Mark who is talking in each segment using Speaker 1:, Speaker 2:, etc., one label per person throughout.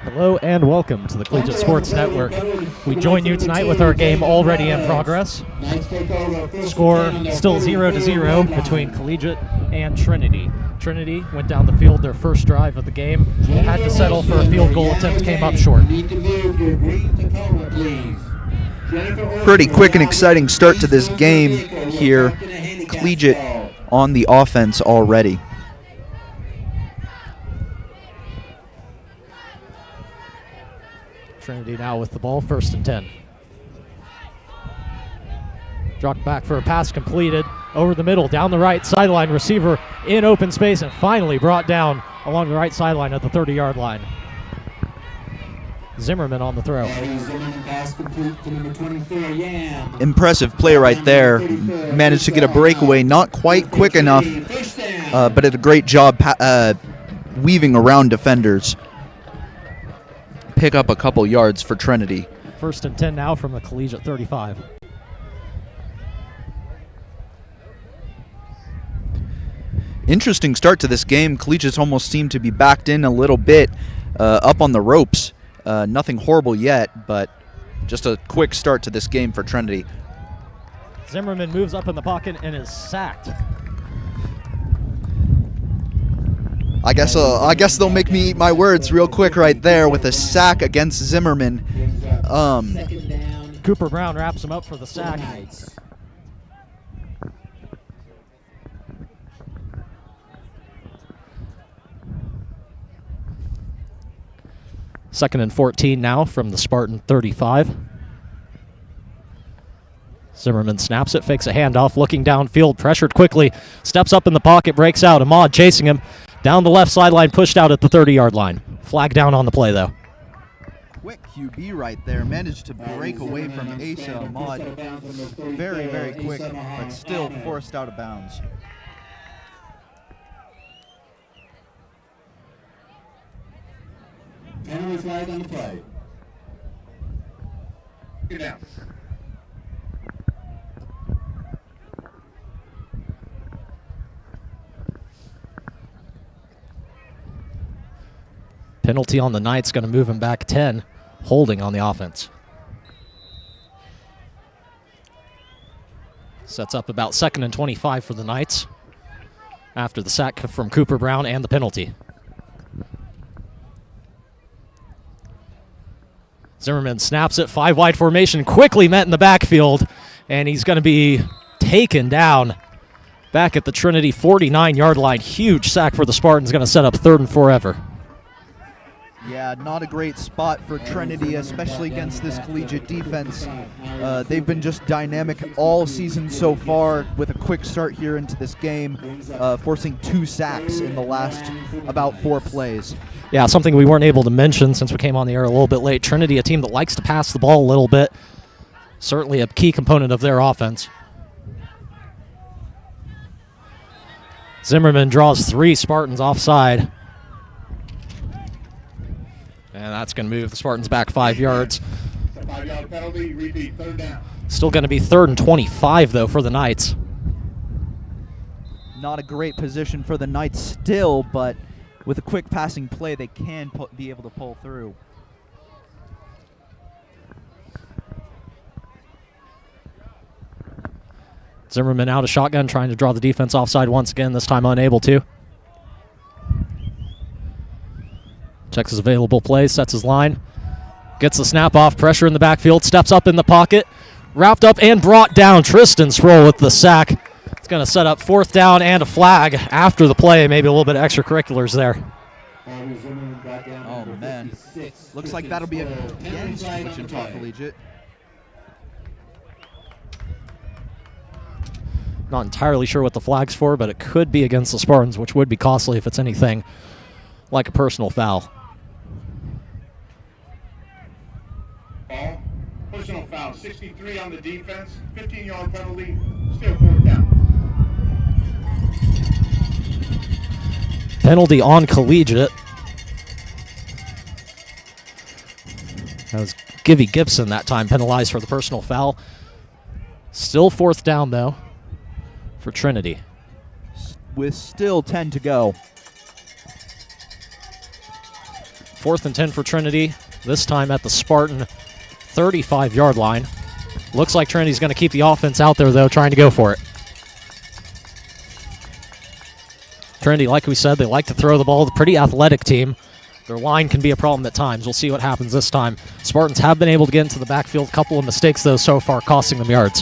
Speaker 1: Hello and welcome to the Collegiate Sports Network. We join you tonight with our game already in progress. Score still 0-0 between Collegiate and Trinity. Trinity went down the field their first drive of the game, had to settle for a field goal attempt, came up short.
Speaker 2: Pretty quick and exciting start to this game here. Collegiate on the offense already.
Speaker 1: Trinity now with the ball, 1st and 10. Dropped back for a pass completed, over the middle, down the right sideline, receiver in open space, and finally brought down along the right sideline at the 30-yard line. Zimmerman on the throw.
Speaker 2: Impressive play right there. Managed to get a breakaway, not quite quick enough, but did a great job weaving around defenders. Pick up a couple yards for Trinity.
Speaker 1: 1st and 10 now from the Collegiate 35.
Speaker 2: Interesting start to this game. Collegiates almost seem to be backed in a little bit, up on the ropes. Nothing horrible yet, but just a quick start to this game for Trinity.
Speaker 1: Zimmerman moves up in the pocket and is sacked.
Speaker 2: I guess they'll make me eat my words real quick right there with a sack against Zimmerman.
Speaker 1: Cooper Brown wraps him up for the sack. Second and 14 now from the Spartan 35. Zimmerman snaps it, fakes a handoff, looking downfield, pressured quickly, steps up in the pocket, breaks out. Ahmad chasing him down the left sideline, pushed out at the 30-yard line. Flag down on the play, though.
Speaker 2: Quick QB right there. Managed to break away from Asa Ahmad. Very, very quick, but still forced out of bounds.
Speaker 3: Penalty flag on the play. Get down.
Speaker 1: Penalty on the Knights, going to move him back 10. Holding on the offense. Sets up about 2nd and 25 for the Knights after the sack from Cooper Brown and the penalty. Zimmerman snaps it, 5-wide formation, quickly met in the backfield, and he's going to be taken down back at the Trinity 49-yard line. Huge sack for the Spartans, going to set up 3rd and forever.
Speaker 2: Yeah, not a great spot for Trinity, especially against this Collegiate defense. They've been just dynamic all season so far with a quick start here into this game, forcing 2 sacks in the last about 4 plays.
Speaker 1: Yeah, something we weren't able to mention since we came on the air a little bit late. Trinity, a team that likes to pass the ball a little bit. Certainly a key component of their offense. Zimmerman draws 3 Spartans offside. And that's going to move the Spartans back 5 yards.
Speaker 3: 5-yard penalty, repeat, 3rd down.
Speaker 1: Still going to be 3rd and 25, though, for the Knights.
Speaker 2: Not a great position for the Knights still, but with a quick passing play, they can be able to pull through.
Speaker 1: Zimmerman out of shotgun, trying to draw the defense offside once again, this time unable to. Checks his available plays, sets his line, gets the snap off, pressure in the backfield, steps up in the pocket, wrapped up and brought down. Tristan Sproul with the sack. It's going to set up 4th down and a flag after the play. Maybe a little bit of extracurriculars there.
Speaker 2: Oh, man. Looks like that'll be against Wichita Collegiate.
Speaker 1: Not entirely sure what the flag's for, but it could be against the Spartans, which would be costly if it's anything like a personal foul.
Speaker 3: Personal foul, 63 on the defense, 15-yard penalty, still 4th down.
Speaker 1: Penalty on Collegiate. That was Givy Gibson that time penalized for the personal foul. Still 4th down, though, for Trinity.
Speaker 2: With still 10 to go.
Speaker 1: 4th and 10 for Trinity, this time at the Spartan 35-yard line. Looks like Trinity's going to keep the offense out there, though, trying to go for it. Trinity, like we said, they like to throw the ball. The pretty athletic team. Their line can be a problem at times. We'll see what happens this time. Spartans have been able to get into the backfield. A couple of mistakes, though, so far, costing them yards.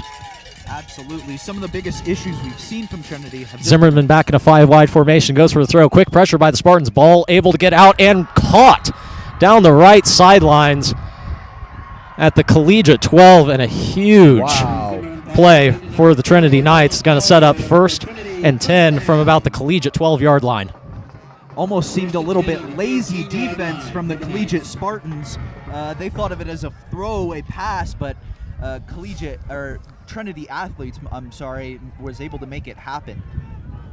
Speaker 2: Absolutely. Some of the biggest issues we've seen from Trinity have
Speaker 1: Zimmerman back in a 5-wide formation, goes for the throw. Quick pressure by the Spartans. Ball able to get out and caught down the right sidelines at the Collegiate 12, and a huge play for the Trinity Knights. It's going to set up 1st and 10 from about the Collegiate 12-yard line.
Speaker 2: Almost seemed a little bit lazy defense from the Collegiate Spartans. They thought of it as a throwaway pass, but Trinity athletes, was able to make it happen.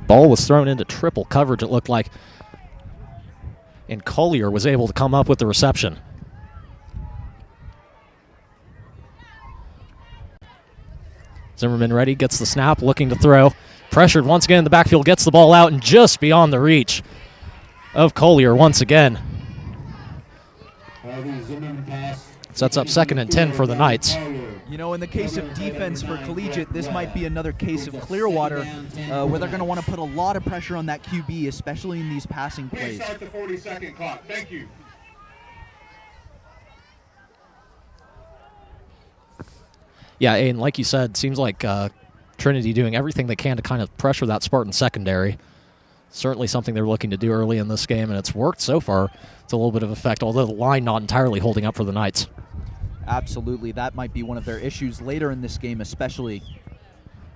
Speaker 1: Ball was thrown into triple coverage, it looked like, and Collier was able to come up with the reception. Zimmerman ready, gets the snap, looking to throw. Pressured once again in the backfield, gets the ball out and just beyond the reach of Collier once again. Sets up 2nd and 10 for the Knights.
Speaker 2: You know, in the case of defense for Collegiate, this might be another case of Clearwater where they're going to want to put a lot of pressure on that QB, especially in these passing plays.
Speaker 3: Start the 40-second clock. Thank you.
Speaker 1: Yeah, and like you said, seems like Trinity doing everything they can to kind of pressure that Spartan secondary. Certainly something they're looking to do early in this game, and it's worked so far. It's a little bit of effect, although the line not entirely holding up for the Knights.
Speaker 2: Absolutely. That might be one of their issues later in this game, especially.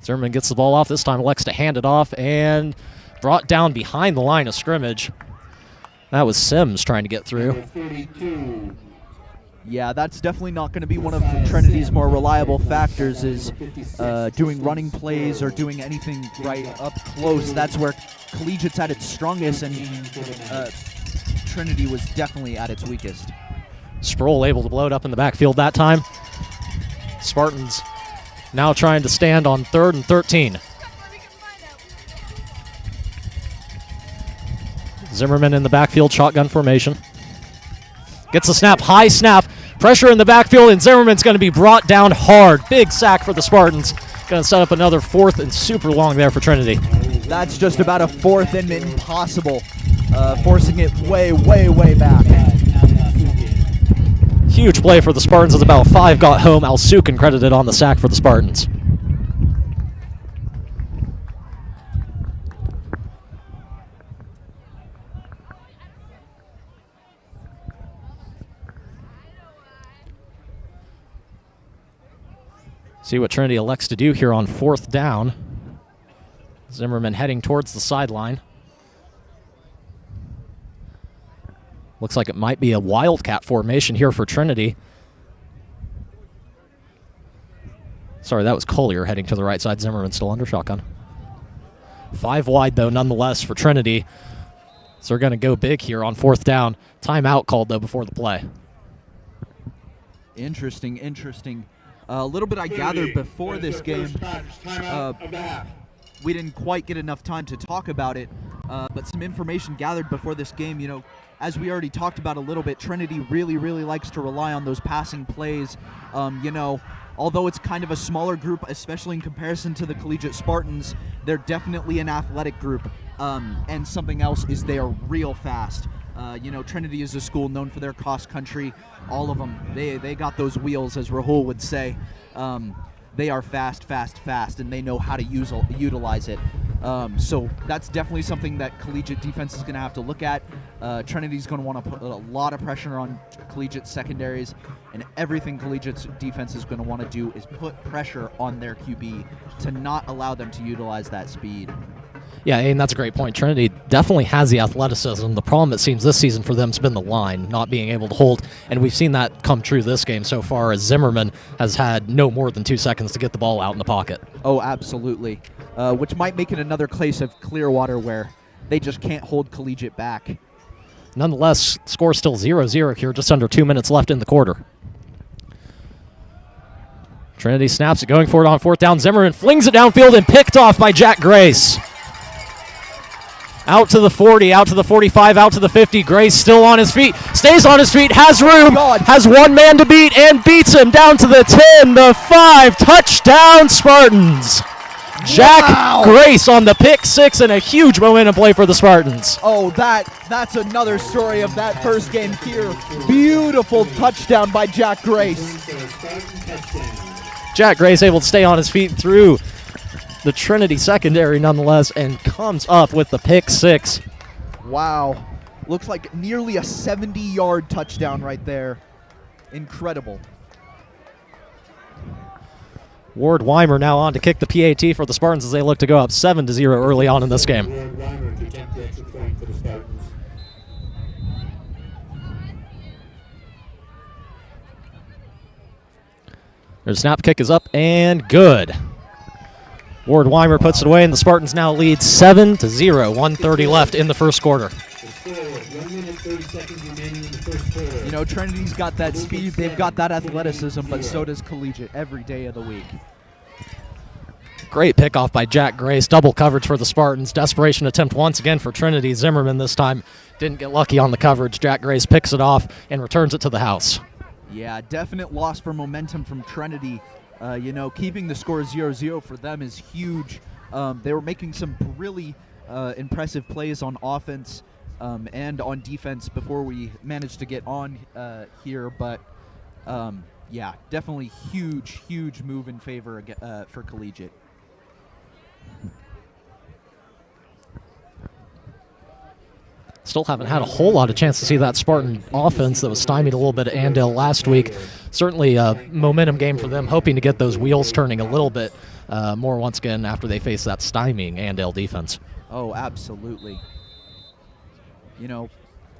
Speaker 1: Zimmerman gets the ball off. This time elects to hand it off and brought down behind the line of scrimmage. That was Sims trying to get through.
Speaker 2: Yeah, that's definitely not going to be one of Trinity's more reliable factors, is doing running plays or doing anything right up close. That's where Collegiate's at its strongest, and Trinity was definitely at its weakest.
Speaker 1: Sproul able to blow it up in the backfield that time. Spartans now trying to stand on 3rd and 13. Zimmerman in the backfield, shotgun formation. Gets the snap, high snap, pressure in the backfield, and Zimmerman's going to be brought down hard. Big sack for the Spartans. Going to set up another 4th and super long there for Trinity.
Speaker 2: That's just about a 4th and impossible, forcing it way, way, way back.
Speaker 1: Huge play for the Spartans as about 5 got home. Al-Sukin credited on the sack for the Spartans. See what Trinity elects to do here on 4th down. Zimmerman heading towards the sideline. Looks like it might be a wildcat formation here for Trinity. Sorry, that was Collier heading to the right side. Zimmerman still under shotgun. 5 wide, though, nonetheless, for Trinity. So they're going to go big here on 4th down. Timeout called, though, before the play.
Speaker 2: Interesting. A little bit I gathered before this game. We didn't quite get enough time to talk about it, but some information gathered before this game. You know, as we already talked about a little bit, Trinity really, really likes to rely on those passing plays. You know, although it's kind of a smaller group, especially in comparison to the Collegiate Spartans, they're definitely an athletic group. And something else is they are real fast. You know, Trinity is a school known for their cross country. All of them, they got those wheels, as Rahul would say. They are fast, and they know how to utilize it. So that's definitely something that Collegiate defense is going to have to look at. Trinity's going to want to put a lot of pressure on Collegiate secondaries, and everything Collegiate's defense is going to want to do is put pressure on their QB to not allow them to utilize that speed.
Speaker 1: Yeah, and that's a great point. Trinity definitely has the athleticism. The problem, it seems, this season for them has been the line, not being able to hold. And we've seen that come true this game so far, as Zimmerman has had no more than 2 seconds to get the ball out in the pocket.
Speaker 2: Oh, absolutely. Which might make it another case of Clearwater where they just can't hold Collegiate back.
Speaker 1: Nonetheless, score still 0-0 here, just under 2 minutes left in the quarter. Trinity snaps it, going for it on 4th down. Zimmerman flings it downfield and picked off by Jack Grace. Out to the 40, out to the 45, out to the 50. Grace still on his feet, stays on his feet, has room, has one man to beat, and beats him down to the 10, the 5. Touchdown, Spartans. Jack Grace on the pick 6 and a huge momentum play for the Spartans.
Speaker 2: Oh, that's another story of that first game here. Beautiful touchdown by Jack Grace.
Speaker 1: Jack Grace able to stay on his feet through the Trinity secondary nonetheless, and comes up with the pick 6.
Speaker 2: Wow. Looks like nearly a 70-yard touchdown right there. Incredible.
Speaker 1: Ward Weimer now on to kick the PAT for the Spartans as they look to go up 7-0 early on in this game. Their snap kick is up and good. Ward Weimer puts it away, and the Spartans now lead 7-0. 1:30 left in the first quarter.
Speaker 2: You know, Trinity's got that speed, they've got that athleticism, but so does Collegiate every day of the week.
Speaker 1: Great pickoff by Jack Grace. Double coverage for the Spartans. Desperation attempt once again for Trinity. Zimmerman this time didn't get lucky on the coverage. Jack Grace picks it off and returns it to the house.
Speaker 2: Yeah, definite loss for momentum from Trinity. You know, keeping the score 0-0 for them is huge. They were making some really impressive plays on offense and on defense before we managed to get on here. But, yeah, definitely huge move in favor for Collegiate.
Speaker 1: Still haven't had a whole lot of chance to see that Spartan offense that was stymied a little bit at Andale last week. Certainly a momentum game for them, hoping to get those wheels turning a little bit more once again after they face that stymieing Andale defense.
Speaker 2: Oh, absolutely. You know,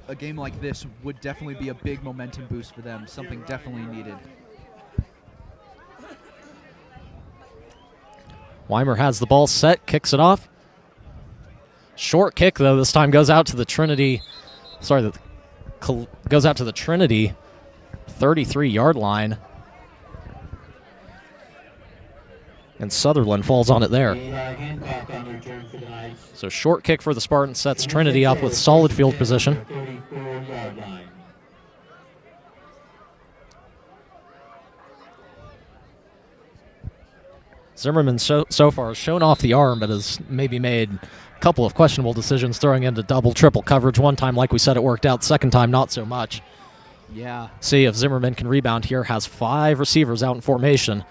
Speaker 2: a game like this would definitely be a big momentum boost for them, something definitely needed.
Speaker 1: Weimer has the ball set, kicks it off. Short kick, though, this time goes out to the Trinity. Goes out to the Trinity 33-yard line. And Sutherland falls on it there. So short kick for the Spartans sets Trinity up with solid field position. Zimmerman so far has shown off the arm, but has maybe made a couple of questionable decisions, throwing into double, triple coverage. One time, like we said, it worked out. Second time, not so much.
Speaker 2: Yeah.
Speaker 1: See if Zimmerman can rebound here. Has 5 receivers out in formation.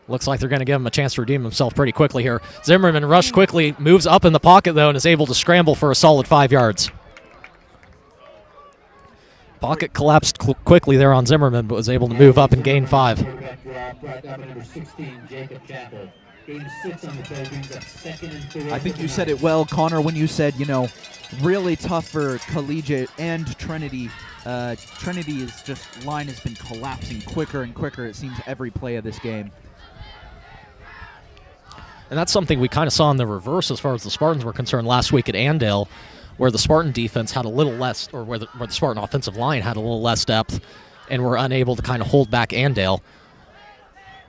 Speaker 1: Looks like they're going to give him a chance to redeem himself pretty quickly here. Zimmerman rushed quickly, moves up in the pocket, though, and is able to scramble for a solid 5 yards. Pocket collapsed quickly there on Zimmerman, but was able to move up and gain 5.
Speaker 2: I think you said it well, Connor, when you said, you know, really tough for Collegiate and Trinity. Trinity's line has been collapsing quicker and quicker, it seems, every play of this game.
Speaker 1: And that's something we kind of saw in the reverse as far as the Spartans were concerned last week at Andale, where the Spartan defense had a little less, or where the Spartan offensive line had a little less depth and were unable to kind of hold back Andale.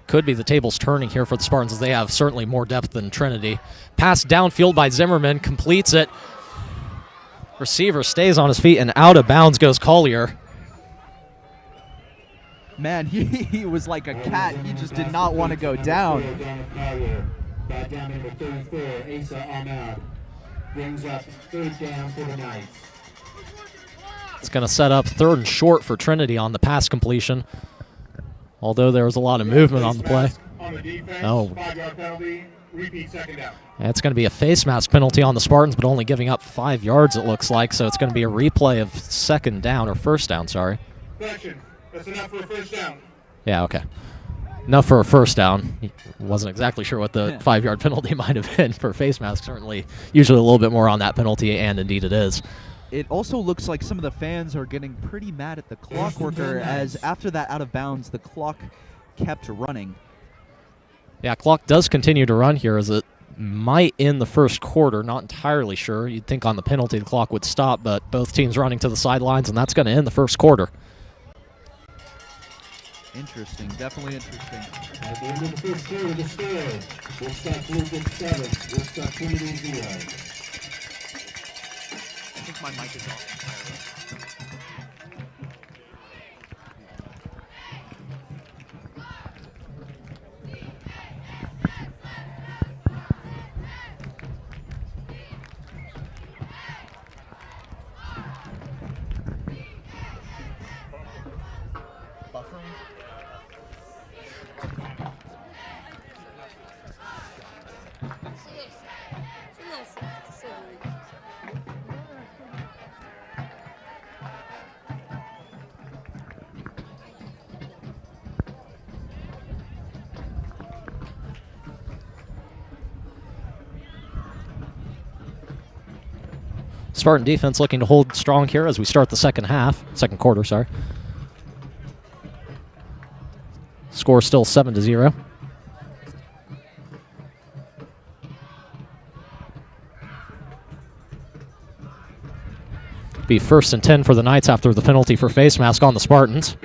Speaker 1: Could be the tables turning here for the Spartans, as they have certainly more depth than Trinity. Pass downfield by Zimmerman, completes it. Receiver stays on his feet, and out of bounds goes Collier.
Speaker 2: Man, he was like a cat. He just did not want to go down.
Speaker 3: Down number 34, Asa Ahmad, brings up 3rd down for the night.
Speaker 1: It's going to set up 3rd and short for Trinity on the pass completion. Although there was a lot of movement on the play.
Speaker 3: On the defense, 5-yard penalty, repeat 2nd down.
Speaker 1: It's going to be a face mask penalty on the Spartans, but only giving up 5 yards, it looks like. So it's going to be a replay of 2nd down, or 1st down, sorry.
Speaker 3: Correction, that's enough for a 1st down.
Speaker 1: Yeah, okay. Enough for a 1st down. He wasn't exactly sure what the 5-yard penalty might have been for face mask. Certainly, usually a little bit more on that penalty, and indeed it is.
Speaker 2: It also looks like some of the fans are getting pretty mad at the clock worker, as after that out of bounds, the clock kept running.
Speaker 1: Yeah, clock does continue to run here, as it might end the first quarter. Not entirely sure. You'd think on the penalty the clock would stop, but both teams running to the sidelines, and that's going to end the first quarter.
Speaker 2: Interesting, definitely interesting.
Speaker 3: At the end of the first quarter, the score, Woodstock Collegiate 7, Woodstock Trinity 0.
Speaker 4: My mic is off.
Speaker 1: Spartan defense looking to hold strong here as we start the second quarter, sorry. Score still 7-0. Be 1st and 10 for the Knights after the penalty for face mask on the Spartans.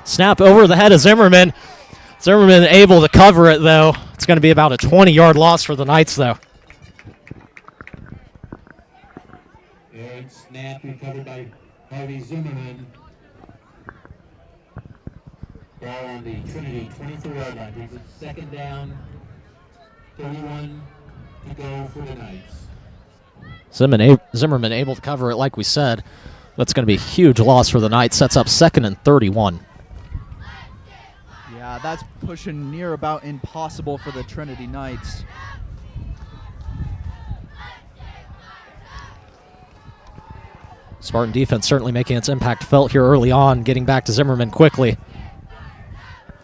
Speaker 1: Snap over the head of Zimmerman. Zimmerman able to cover it, though. It's going to be about a 20-yard loss for the Knights, though.
Speaker 3: Good snap recovered by Harvey Zimmerman. Ball on the Trinity 24-yard line. Brings it 2nd down. 31 to go for the Knights.
Speaker 1: Zimmerman able to cover it, like we said. That's going to be a huge loss for the Knights. Sets up 2nd and 31.
Speaker 2: Yeah, that's pushing near about impossible for the Trinity Knights.
Speaker 1: Spartan defense certainly making its impact felt here early on, getting back to Zimmerman quickly.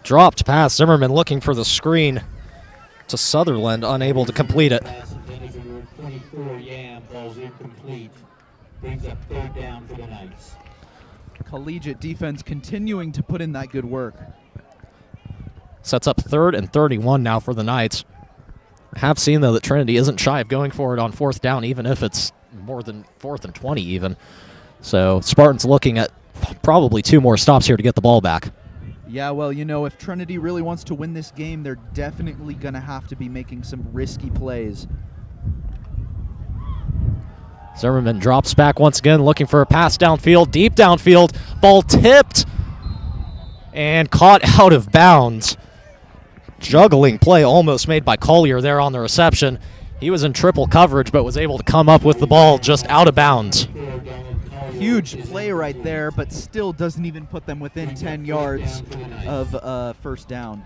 Speaker 1: Dropped pass, Zimmerman looking for the screen to Sutherland, unable to complete it.
Speaker 3: 24 Yam falls incomplete. Brings up 3rd down for the Knights.
Speaker 2: Collegiate defense continuing to put in that good work.
Speaker 1: Sets up 3rd and 31 now for the Knights. Have seen, though, that Trinity isn't shy of going for it on 4th down, even if it's more than 4th and 20 even. So Spartans looking at probably 2 more stops here to get the ball back.
Speaker 2: Yeah, well, you know, if Trinity really wants to win this game, they're definitely going to have to be making some risky plays.
Speaker 1: Zimmerman drops back once again, looking for a pass downfield, deep downfield. Ball tipped and caught out of bounds. Juggling play almost made by Collier there on the reception. He was in triple coverage but was able to come up with the ball just out of bounds.
Speaker 2: Huge play right there, but still doesn't even put them within 10 yards of 1st down.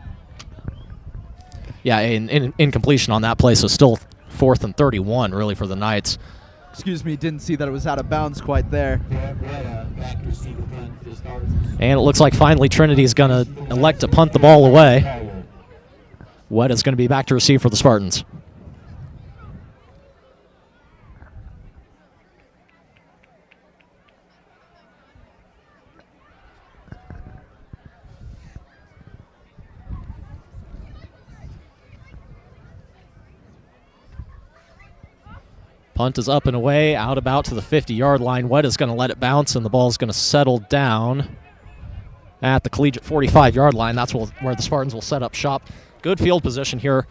Speaker 1: Yeah, incompletion on that play, so still 4th and 31 really for the Knights.
Speaker 2: Excuse me, didn't see that it was out of bounds quite there.
Speaker 1: And it looks like finally Trinity's going to elect to punt the ball away. Wett is going to be back to receive for the Spartans. Punt is up and away, out about to the 50-yard line. Wett is going to let it bounce, and the ball is going to settle down at the collegiate 45-yard line. That's where the Spartans will set up shop. Good field position here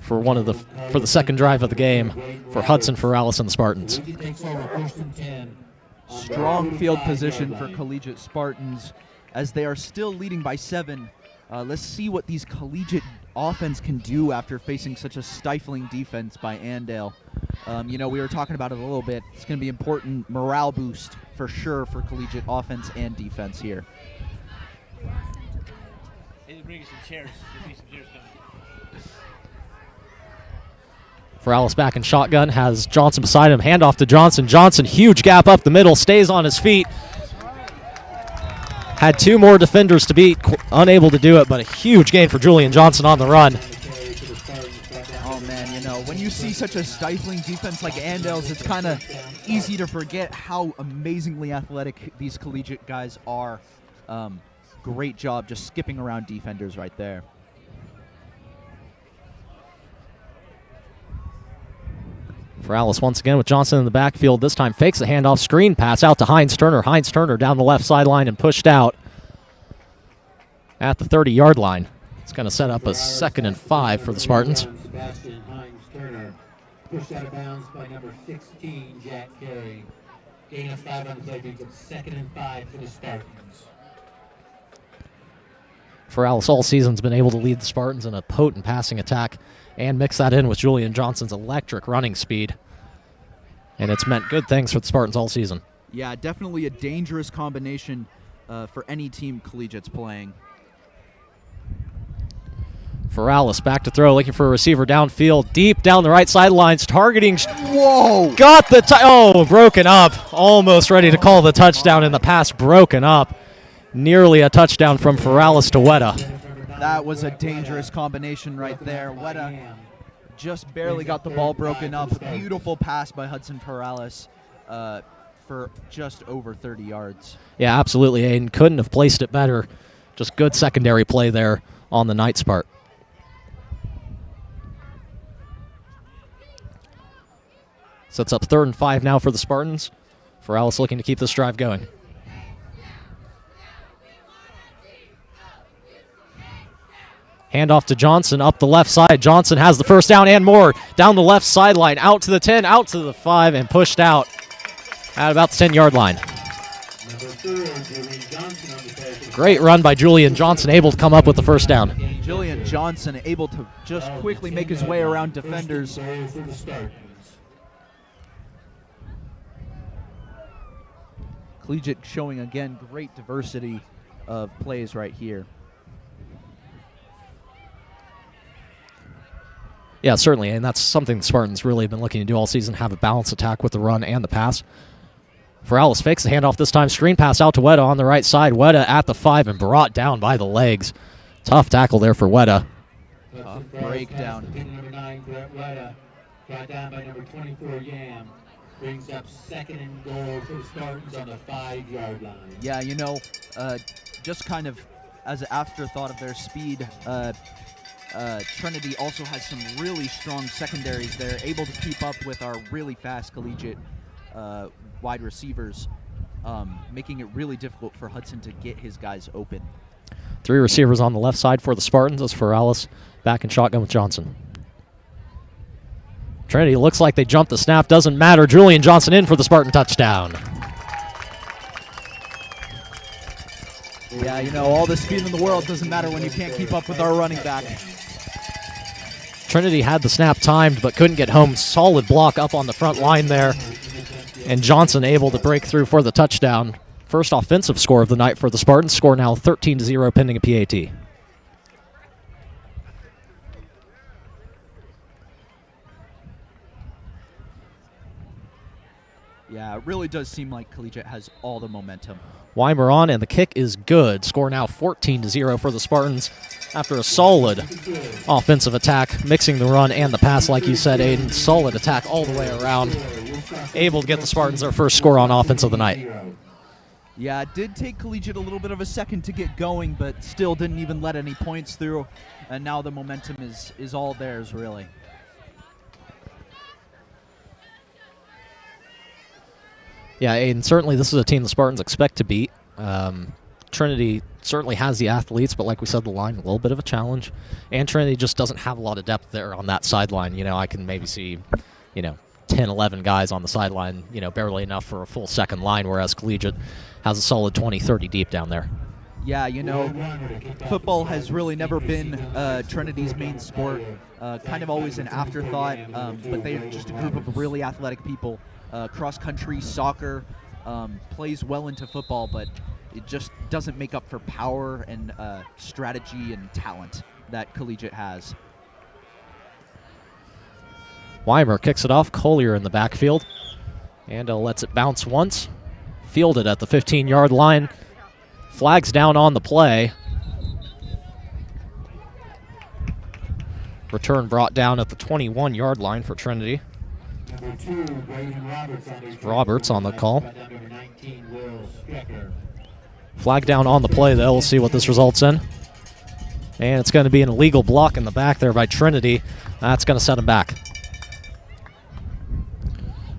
Speaker 1: for the second drive of the game for Hudson Ferralis and the Spartans.
Speaker 2: Strong field position for Collegiate Spartans as they are still leading by 7. Let's see what these collegiate offense can do after facing such a stifling defense by Andale. You know, we were talking about it a little bit. It's going to be important morale boost for sure for collegiate offense and defense here.
Speaker 4: Bring some chairs.
Speaker 1: Ferralis back in shotgun, has Johnson beside him. Handoff to Johnson. Johnson, huge gap up the middle, stays on his feet. Had 2 more defenders to beat, unable to do it, but a huge gain for Julian Johnson on the run.
Speaker 2: Oh, man, you know, when you see such a stifling defense like Andale's, it's kind of easy to forget how amazingly athletic these collegiate guys are. Great job just skipping around defenders right there.
Speaker 1: Ferralis once again with Johnson in the backfield. This time fakes the handoff, screen pass out to Heinz Turner. Heinz Turner down the left sideline and pushed out. at the 30-yard line. It's going to set up a 2nd and 5 for the Spartans.
Speaker 3: Sebastian Hines Turner pushed out of bounds by number 16, Jack Carey. Gain of 5 on the play brings up 2nd and 5 for the Spartans.
Speaker 1: Ferralis all season's been able to lead the Spartans in a potent passing attack and mix that in with Julian Johnson's electric running speed. And it's meant good things for the Spartans all season.
Speaker 2: Yeah, definitely a dangerous combination for any team Collegiate's playing.
Speaker 1: Ferralis back to throw, looking for a receiver downfield, deep down the right sidelines, targeting.
Speaker 2: Whoa!
Speaker 1: Got the broken up. Almost ready to call the touchdown, and the pass broken up. Nearly a touchdown from Ferralis to Weta.
Speaker 2: That was a dangerous combination right there. Weta just barely got the ball broken up. Beautiful pass by Hudson Ferralis for just over 30 yards.
Speaker 1: Yeah, absolutely, Aiden. Couldn't have placed it better. Just good secondary play there on the Knights' part. Sets up 3rd and 5 now for the Spartans. Ferralis looking to keep this drive going. Handoff to Johnson up the left side. Johnson has the first down and more. Down the left sideline, out to the 10, out to the 5, and pushed out at about the 10-yard line. Great run by Julian Johnson, able to come up with the first down.
Speaker 2: Julian Johnson able to just quickly make his way around defenders. Collegiate showing, again, great diversity of plays right here.
Speaker 1: Yeah, certainly, and that's something the Spartans really have been looking to do all season, have a balanced attack with the run and the pass. Ferralis fakes the handoff this time, screen pass out to Weta on the right side. Weta at the 5 and brought down by the legs. Tough tackle there for Weta.
Speaker 2: Tough breakdown.
Speaker 3: Number 9, Weta, brought down by number 24, Yam. Brings up 2nd and goal for the Spartans on the 5-yard line.
Speaker 2: Yeah, you know, just kind of as an afterthought of their speed, Trinity also has some really strong secondaries there, able to keep up with our really fast Collegiate wide receivers, making it really difficult for Hudson to get his guys open.
Speaker 1: 3 receivers on the left side for the Spartans as Ferralis back in shotgun with Johnson. Trinity looks like they jumped the snap. Doesn't matter. Julian Johnson in for the Spartan touchdown.
Speaker 2: Yeah, you know, all the speed in the world doesn't matter when you can't keep up with our running back.
Speaker 1: Trinity had the snap timed but couldn't get home. Solid block up on the front line there. And Johnson able to break through for the touchdown. First offensive score of the night for the Spartans. Score now 13-0 pending a PAT.
Speaker 2: Yeah, it really does seem like Collegiate has all the momentum.
Speaker 1: Weimer on, and the kick is good. Score now 14-0 for the Spartans after a solid offensive attack, mixing the run and the pass, like you said, Aiden. Solid attack all the way around. Able to get the Spartans their first score on offense of the night.
Speaker 2: Yeah, it did take Collegiate a little bit of a second to get going, but still didn't even let any points through. And now the momentum is all theirs, really.
Speaker 1: Yeah, and certainly this is a team the Spartans expect to beat. Trinity certainly has the athletes, but like we said, the line, a little bit of a challenge. And Trinity just doesn't have a lot of depth there on that sideline. You know, I can maybe see, 10, 11 guys on the sideline, barely enough for a full second line, whereas Collegiate has a solid 20, 30 deep down there.
Speaker 2: Yeah, football has really never been Trinity's main sport. Kind of always an afterthought, but they're just a group of really athletic people. Cross-country, soccer, plays well into football, but it just doesn't make up for power and strategy and talent that Collegiate has.
Speaker 1: Weimer kicks it off. Collier in the backfield. And lets it bounce once. Fielded at the 15-yard line. Flags down on the play. Return brought down at the 21-yard line for Trinity.
Speaker 3: Number 2, Braden
Speaker 1: Roberts on the call. Flag down on the play, though. We'll see what this results in. And it's going to be an illegal block in the back there by Trinity. That's going to set him back.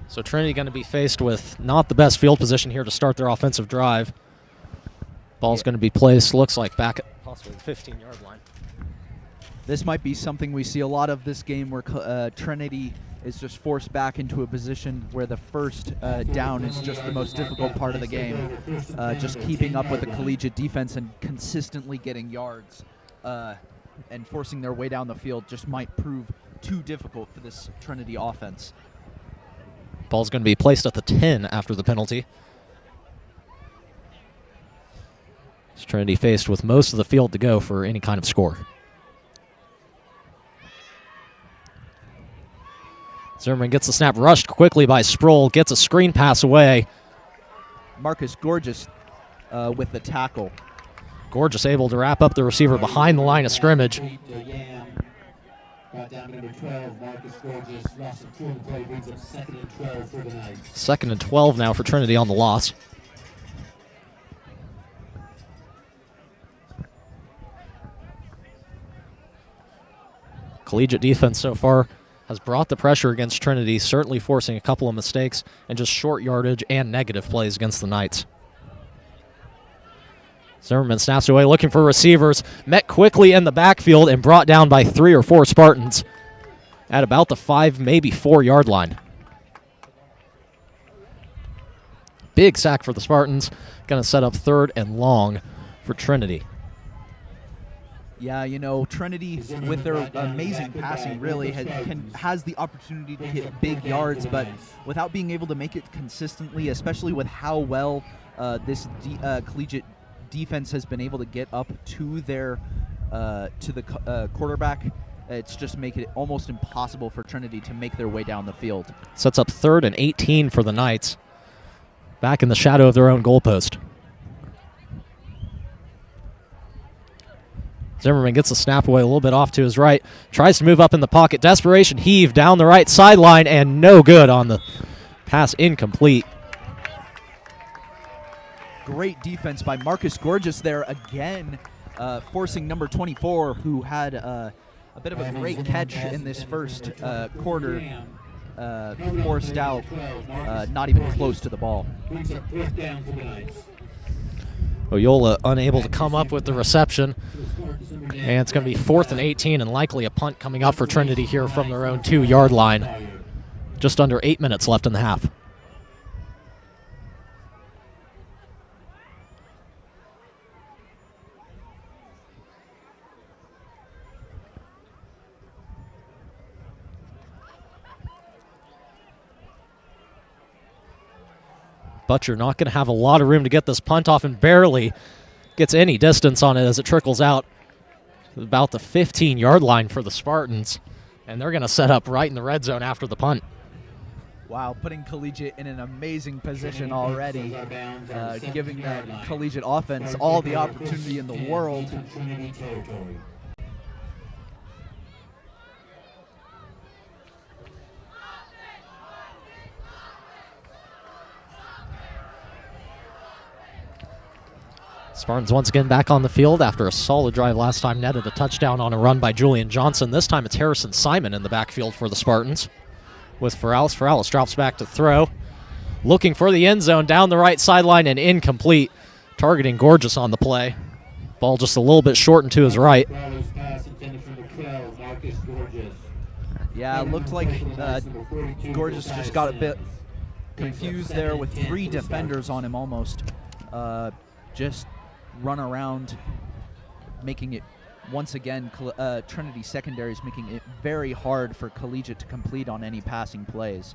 Speaker 1: So Trinity going to be faced with not the best field position here to start their offensive drive. Ball's going to be placed, looks like, back at possibly the 15-yard line.
Speaker 2: This might be something we see a lot of this game where Trinity is just forced back into a position where the first down is just the most difficult part of the game. Just keeping up with the collegiate defense and consistently getting yards and forcing their way down the field just might prove too difficult for this Trinity offense.
Speaker 1: Ball's going to be placed at the 10 after the penalty. It's Trinity faced with most of the field to go for any kind of score. Zimmerman gets the snap rushed quickly by Sproul, gets a screen pass away.
Speaker 2: Marcus Gorgeous with the tackle.
Speaker 1: Gorgeous able to wrap up the receiver behind the line of scrimmage.
Speaker 3: Brought down number 12, Marcus Gorgeous. Loss of 2 on the play brings up 2nd and 12 for the Knights.
Speaker 1: 2nd and 12 now for Trinity on the loss. Collegiate defense so far has brought the pressure against Trinity, certainly forcing a couple of mistakes and just short yardage and negative plays against the Knights. Zimmerman snaps away looking for receivers, met quickly in the backfield and brought down by 3 or 4 Spartans at about the 5, maybe 4-yard line. Big sack for the Spartans, going to set up 3rd and long for Trinity.
Speaker 2: Yeah, you know, Trinity, with their amazing passing, really has the opportunity to hit big yards, but without being able to make it consistently, especially with how well this collegiate defense has been able to get up to their to the quarterback, it's just making it almost impossible for Trinity to make their way down the field.
Speaker 1: Sets up 3rd and 18 for the Knights, back in the shadow of their own goalpost. Zimmerman gets the snap away a little bit off to his right, tries to move up in the pocket, desperation heave down the right sideline, and no good on the pass, incomplete.
Speaker 2: Great defense by Marcus Gorgeous there again, forcing number 24, who had a bit of a great catch in this first quarter, forced out, not even close to the ball.
Speaker 1: Oyola unable to come up with the reception. And it's going to be 4th and 18 and likely a punt coming up for Trinity here from their own 2-yard line. Just under 8 minutes left in the half. Butcher not going to have a lot of room to get this punt off and barely gets any distance on it as it trickles out about the 15-yard line for the Spartans. And they're going to set up right in the red zone after the punt.
Speaker 2: Wow, putting Collegiate in an amazing position already, giving the Collegiate offense all the opportunity in the world.
Speaker 1: Spartans once again back on the field after a solid drive last time, netted a touchdown on a run by Julian Johnson. This time it's Harrison Simon in the backfield for the Spartans with Feralis. Feralis drops back to throw, looking for the end zone down the right sideline and incomplete, targeting Gorgeous on the play. Ball just a little bit shortened to his right.
Speaker 2: Yeah, it looked like Gorgeous just got a bit confused there with 3 defenders on him almost. Just run around, making it, once again, Trinity secondary is making it very hard for Collegiate to complete on any passing plays.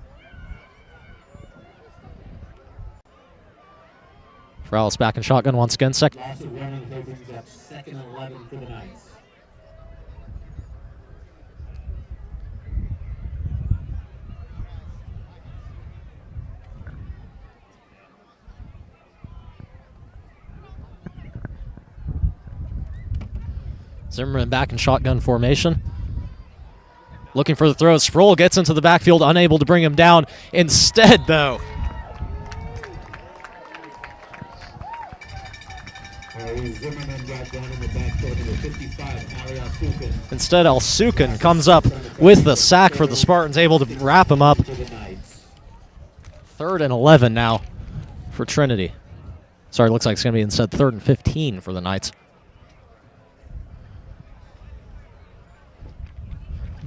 Speaker 1: Feralis back in shotgun once again.
Speaker 3: Second and 11 for the Knights.
Speaker 1: Zimmerman back in shotgun formation. Looking for the throw. Sproul gets into the backfield, unable to bring him down. Instead, though, Instead, El Sukin comes up with the sack for the Spartans, able to wrap him up. 3rd and 11 now for Trinity. Sorry, looks like it's going to be instead 3rd and 15 for the Knights.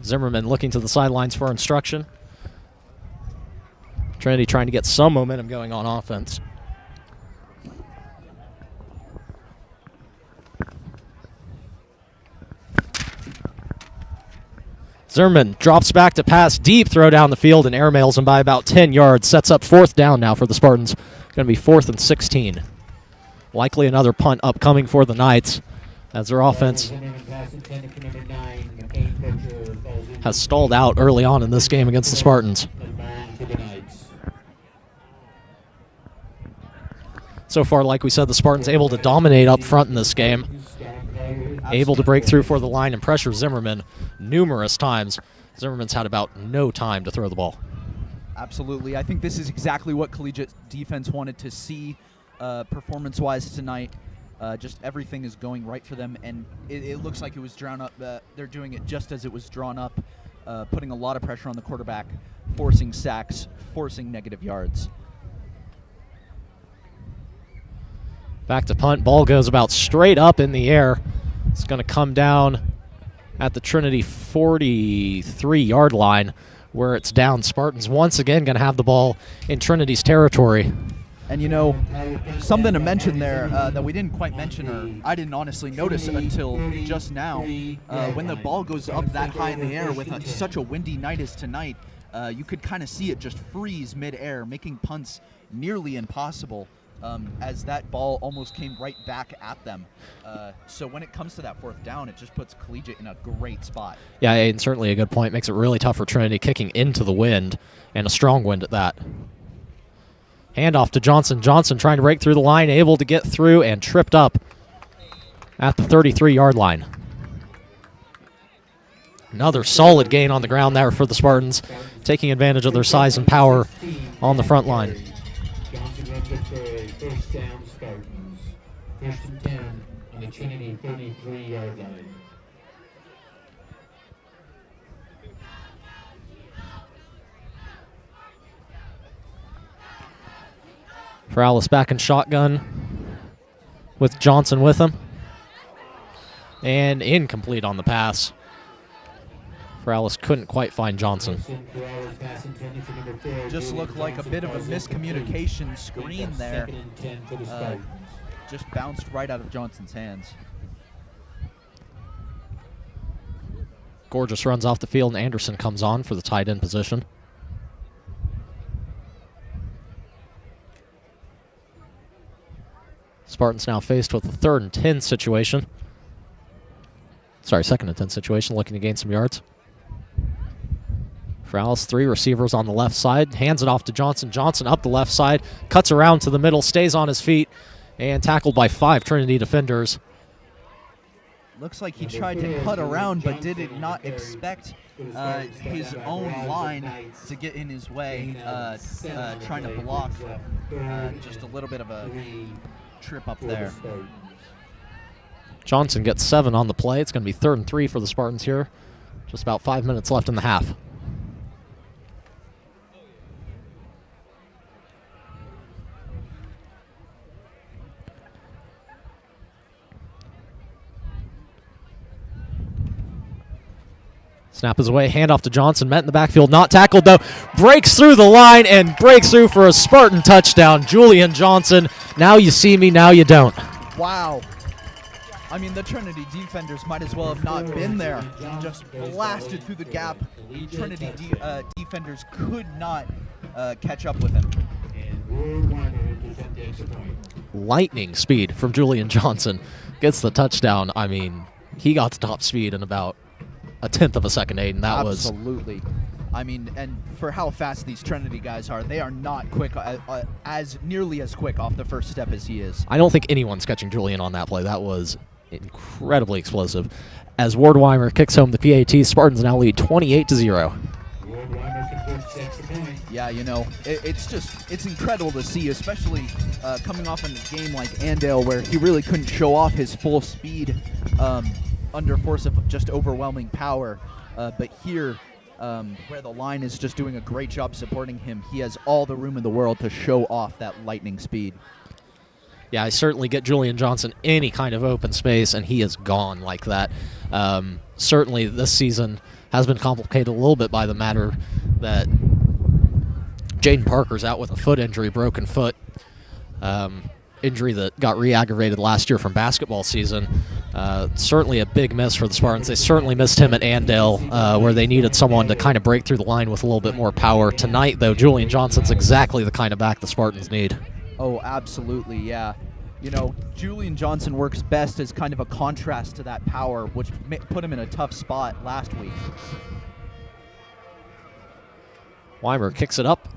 Speaker 1: Zimmerman looking to the sidelines for instruction. Trinity trying to get some momentum going on offense. Zimmerman drops back to pass, deep throw down the field, and airmails him by about 10 yards. Sets up 4th down now for the Spartans. Going to be 4th and 16. Likely another punt upcoming for the Knights, as their offense has stalled out early on in this game against the Spartans. So far, like we said, the Spartans able to dominate up front in this game. Able to break through for the line and pressure Zimmerman numerous times. Zimmerman's had about no time to throw the ball.
Speaker 2: Absolutely. I think this is exactly what collegiate defense wanted to see performance-wise tonight. Just everything is going right for them, and it looks like it was drawn up. They're doing it just as it was drawn up, putting a lot of pressure on the quarterback, forcing sacks, forcing negative yards.
Speaker 1: Back to punt. Ball goes about straight up in the air. It's going to come down at the Trinity 43-yard line where it's down. Spartans once again going to have the ball in Trinity's territory.
Speaker 2: And, you know, something to mention there that we didn't quite mention, or I didn't honestly notice until just now, when the ball goes up that high in the air with such a windy night as tonight, you could kind of see it just freeze mid-air, making punts nearly impossible. As that ball almost came right back at them. So when it comes to that 4th down, it just puts collegiate in a great spot.
Speaker 1: Yeah, and certainly a good point. Makes it really tough for Trinity, kicking into the wind, and a strong wind at that. Handoff to Johnson. Johnson trying to break through the line, able to get through, and tripped up at the 33-yard line. Another solid gain on the ground there for the Spartans, taking advantage of their size and power on the front line.
Speaker 3: Johnson runs it for a 1st down Spartans. 1st and 10 on the Trinity 33-yard line.
Speaker 1: Feralis back in shotgun with Johnson with him. And incomplete on the pass. Feralis couldn't quite find Johnson.
Speaker 2: Just looked like a bit of a miscommunication screen there. Just bounced right out of Johnson's hands.
Speaker 1: Gorgeous runs off the field, and Anderson comes on for the tight end position. Spartans now faced with a 3rd and 10 situation. Sorry, 2nd and 10 situation, looking to gain some yards. Feralis, 3 receivers on the left side, hands it off to Johnson. Johnson up the left side, cuts around to the middle, stays on his feet, and tackled by 5 Trinity defenders.
Speaker 2: Looks like he tried to cut around, but did not expect his own line to get in his way, trying to block. Just a little bit of a trip up there.
Speaker 1: Johnson gets 7 on the play. It's going to be 3rd and 3 for the Spartans here. Just about 5 minutes left in the half. Snap is away, handoff to Johnson, met in the backfield, not tackled though, breaks through the line and breaks through for a Spartan touchdown. Julian Johnson, now you see me, now you don't.
Speaker 2: Wow. I mean, the Trinity defenders might as well have not been there. Just blasted through the gap. Trinity defenders could not catch up with him.
Speaker 1: Lightning speed from Julian Johnson. Gets the touchdown. I mean, he got to top speed in about a 1/10 of a second, Aiden. That was
Speaker 2: absolutely. I mean, and for how fast these Trinity guys are, they are not quick, as nearly as quick off the first step as he is.
Speaker 1: I don't think anyone's catching Julian on that play. That was incredibly explosive. As Wardweimer kicks home the PAT, Spartans now lead 28-0.
Speaker 2: Yeah, you know, it's incredible to see, especially coming off in a game like Andale where he really couldn't show off his full speed under force of just overwhelming power. But here, where the line is just doing a great job supporting him, he has all the room in the world to show off that lightning speed.
Speaker 1: Yeah, I certainly get Julian Johnson any kind of open space, and he is gone like that. Certainly this season, has been complicated a little bit by the matter that Jaden Parker's out with a foot injury, broken foot. Injury that got re-aggravated last year from basketball season. Certainly a big miss for the Spartans. They certainly missed him at Andale, where they needed someone to kind of break through the line with a little bit more power. Tonight, though, Julian Johnson's exactly the kind of back the Spartans need.
Speaker 2: Oh, absolutely, yeah. You know, Julian Johnson works best as kind of a contrast to that power, which put him in a tough spot last week.
Speaker 1: Weimer kicks it up.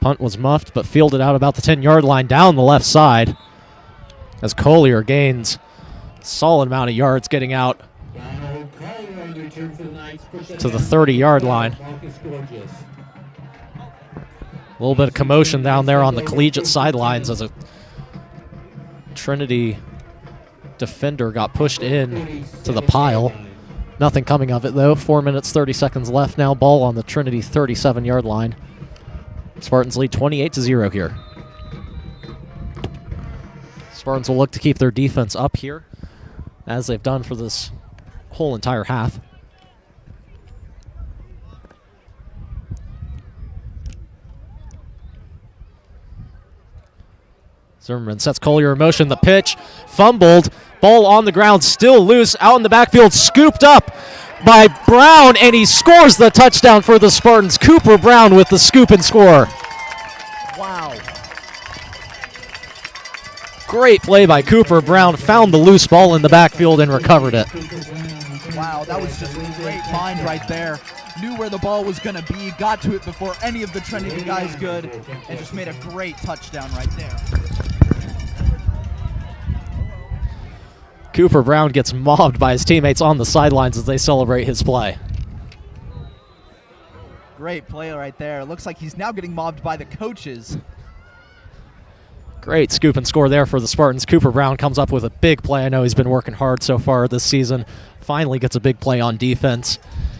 Speaker 1: Punt was muffed, but fielded out about the 10-yard line down the left side as Collier gains a solid amount of yards, getting out to the 30-yard line. A little bit of commotion down there on the collegiate sidelines as a Trinity defender got pushed in to the pile. Nothing coming of it, though. 4 minutes, 30 seconds left now. Ball on the Trinity 37-yard line. Spartans lead 28-0 here. Spartans will look to keep their defense up here, as they've done for this whole entire half. Zimmerman sets Collier in motion. The pitch, fumbled, ball on the ground, still loose, out in the backfield, scooped up by Brown, and he scores the touchdown for the Spartans. Cooper Brown with the scoop and score.
Speaker 2: Wow.
Speaker 1: Great play by Cooper Brown, found the loose ball in the backfield and recovered it.
Speaker 2: Wow, that was just a great find right there. Knew where the ball was going to be, got to it before any of the Trinity guys could, and just made a great touchdown right there.
Speaker 1: Cooper Brown gets mobbed by his teammates on the sidelines as they celebrate his play.
Speaker 2: Great play right there. Looks like he's now getting mobbed by the coaches.
Speaker 1: Great scoop and score there for the Spartans. Cooper Brown comes up with a big play. I know he's been working hard so far this season. Finally gets a big play on defense.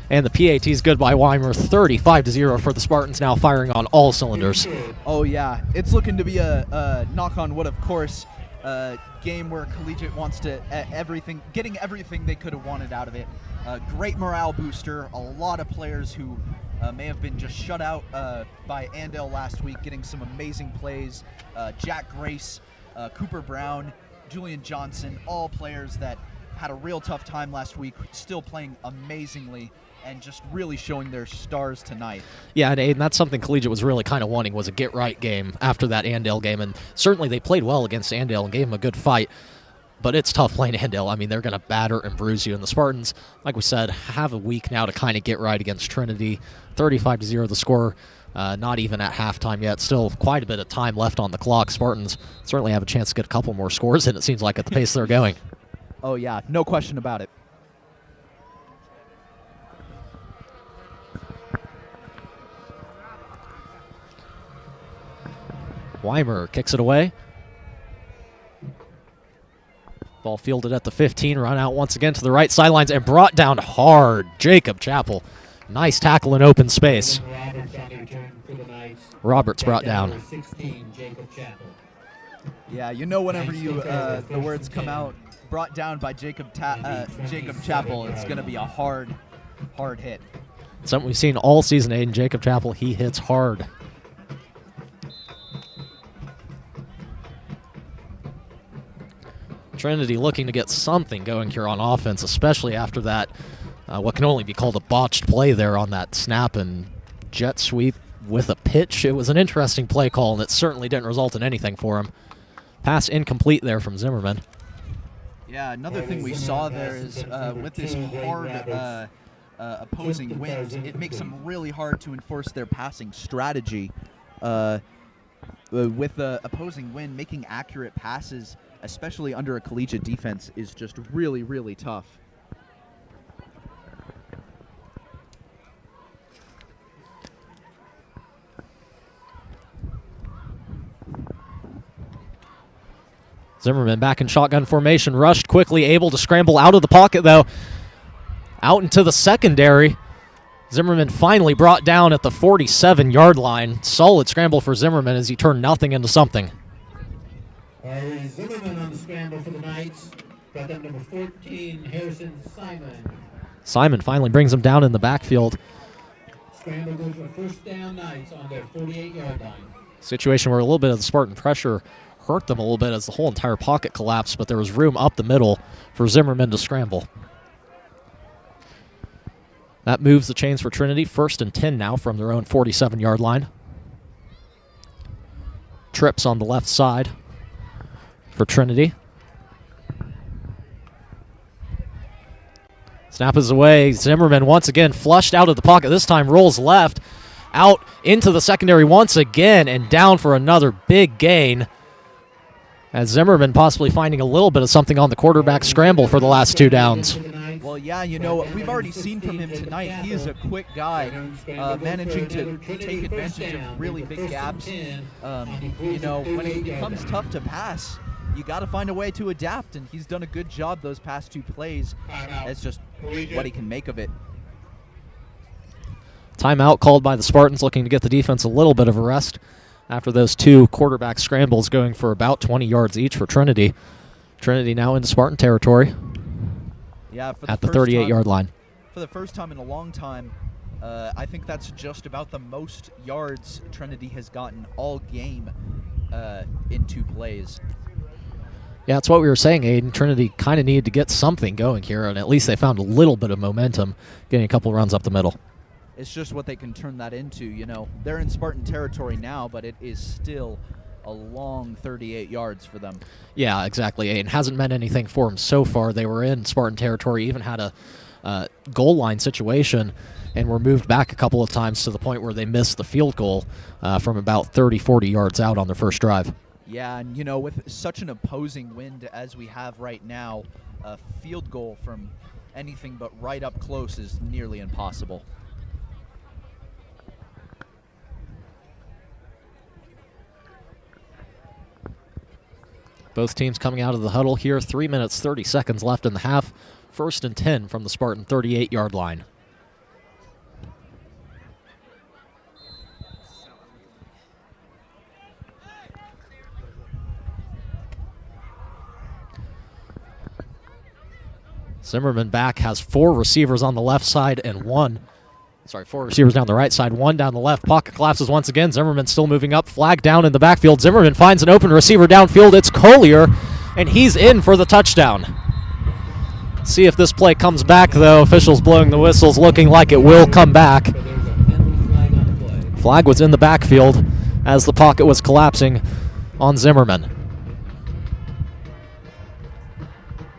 Speaker 1: And the PAT's good by Weimer, 35-0 for the Spartans, now firing on all cylinders.
Speaker 2: Oh, yeah. It's looking to be a knock on wood, of course, game where Collegiate wants to getting everything they could have wanted out of it. Great morale booster. A lot of players who may have been just shut out by Andale last week, getting some amazing plays. Jack Grace, Cooper Brown, Julian Johnson, all players that had a real tough time last week, still playing amazingly and just really showing their stars tonight. Yeah,
Speaker 1: and Aiden, that's something Collegiate was really kind of wanting, was a get-right game after that Andale game, and certainly they played well against Andale and gave them a good fight, but it's tough playing Andale. I mean, they're going to batter and bruise you, and the Spartans, like we said, have a week now to kind of get right against Trinity. 35-0 the score, not even at halftime yet. Still quite a bit of time left on the clock. Spartans certainly have a chance to get a couple more scores in, it seems like, at the pace they're going.
Speaker 2: Oh, yeah, no question about it.
Speaker 1: Weimer kicks it away. Ball fielded at the 15, run out once again to the right sidelines and brought down hard. Jacob Chappell. Nice tackle in open space. Roberts brought down.
Speaker 2: Yeah, you know whenever the words come out, brought down by Jacob Chappell, it's going to be a hard hit.
Speaker 1: Something we've seen all season, Aiden. Jacob Chappell, he hits hard. Trinity looking to get something going here on offense, especially after that, what can only be called a botched play there on that snap and jet sweep with a pitch. It was an interesting play call, and it certainly didn't result in anything for him. Pass incomplete there from Zimmerman.
Speaker 2: Yeah, another thing we saw there is with this hard opposing wind, it makes them really hard to enforce their passing strategy. With the opposing wind, making accurate passes, especially under a collegiate defense, is just really, really tough.
Speaker 1: Zimmerman back in shotgun formation, rushed quickly, able to scramble out of the pocket, though. Out into the secondary. Zimmerman finally brought down at the 47-yard line. Solid scramble for Zimmerman as he turned nothing into something.
Speaker 3: Zimmerman on the scramble for the Knights. Got them number 14, Harrison Simon.
Speaker 1: Simon finally brings him down in the backfield.
Speaker 3: Scramble goes for first down, Knights on their 48-yard line.
Speaker 1: Situation where a little bit of the Spartan pressure hurt them a little bit as the whole entire pocket collapsed, but there was room up the middle for Zimmerman to scramble. That moves the chains for Trinity. 1st and 10 now from their own 47-yard line. Trips on the left side for Trinity. Snap is away. Zimmerman once again flushed out of the pocket. This time rolls left, out into the secondary once again, and down for another big gain. As Zimmerman possibly finding a little bit of something on the quarterback scramble for the last 2 downs.
Speaker 2: Well, yeah, you know, we've already seen from him tonight. He is a quick guy, managing to take advantage of really big gaps. You know, when it becomes tough to pass, you got to find a way to adapt, and he's done a good job those past 2 plays. That's just what he can make of it.
Speaker 1: Timeout called by the Spartans, looking to get the defense a little bit of a rest after those 2 quarterback scrambles going for about 20 yards each for Trinity. Trinity now into Spartan territory.
Speaker 2: Yeah,
Speaker 1: at the 38-yard line.
Speaker 2: For the first time in a long time, I think that's just about the most yards Trinity has gotten all game in 2 plays.
Speaker 1: Yeah, that's what we were saying, Aiden. Trinity kind of needed to get something going here, and at least they found a little bit of momentum, getting a couple runs up the middle.
Speaker 2: It's just what they can turn that into, you know. They're in Spartan territory now, but it is still a long 38 yards for them.
Speaker 1: Yeah, exactly. Aiden hasn't meant anything for them so far. They were in Spartan territory, even had a goal line situation, and were moved back a couple of times to the point where they missed the field goal from about 30, 40 yards out on their first drive.
Speaker 2: Yeah, and you know, with such an opposing wind as we have right now, a field goal from anything but right up close is nearly impossible.
Speaker 1: Both teams coming out of the huddle here. 3 minutes, 30 seconds left in the half. 1st and 10 from the Spartan 38-yard line. Zimmerman back, has 4 receivers on the left side and 4 receivers down the right side, 1 down the left. Pocket collapses once again. Zimmerman still moving up. Flag down in the backfield. Zimmerman finds an open receiver downfield. It's Collier, and he's in for the touchdown. See if this play comes back, though. Officials blowing the whistles, looking like it will come back. Flag was in the backfield as the pocket was collapsing on Zimmerman.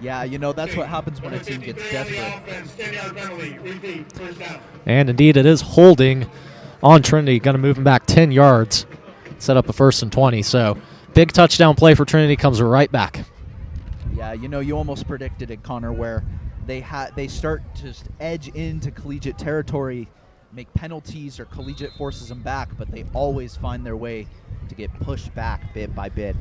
Speaker 2: Yeah, you know, that's what happens when a team gets desperate.
Speaker 1: And indeed, it is holding on Trinity. Going to move him back 10 yards. Set up a 1st and 20. So, big touchdown play for Trinity comes right back.
Speaker 2: Yeah, you know, you almost predicted it, Connor, where they start to just edge into collegiate territory, make penalties, or collegiate forces them back, but they always find their way to get pushed back bit by bit.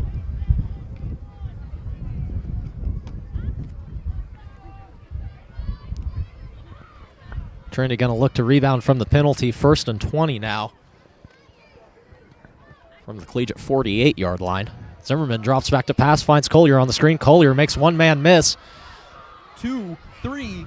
Speaker 1: Trinity going to look to rebound from the penalty. 1st and 20 now from the collegiate 48-yard line. Zimmerman drops back to pass, finds Collier on the screen. Collier makes one man miss.
Speaker 2: 2, 3.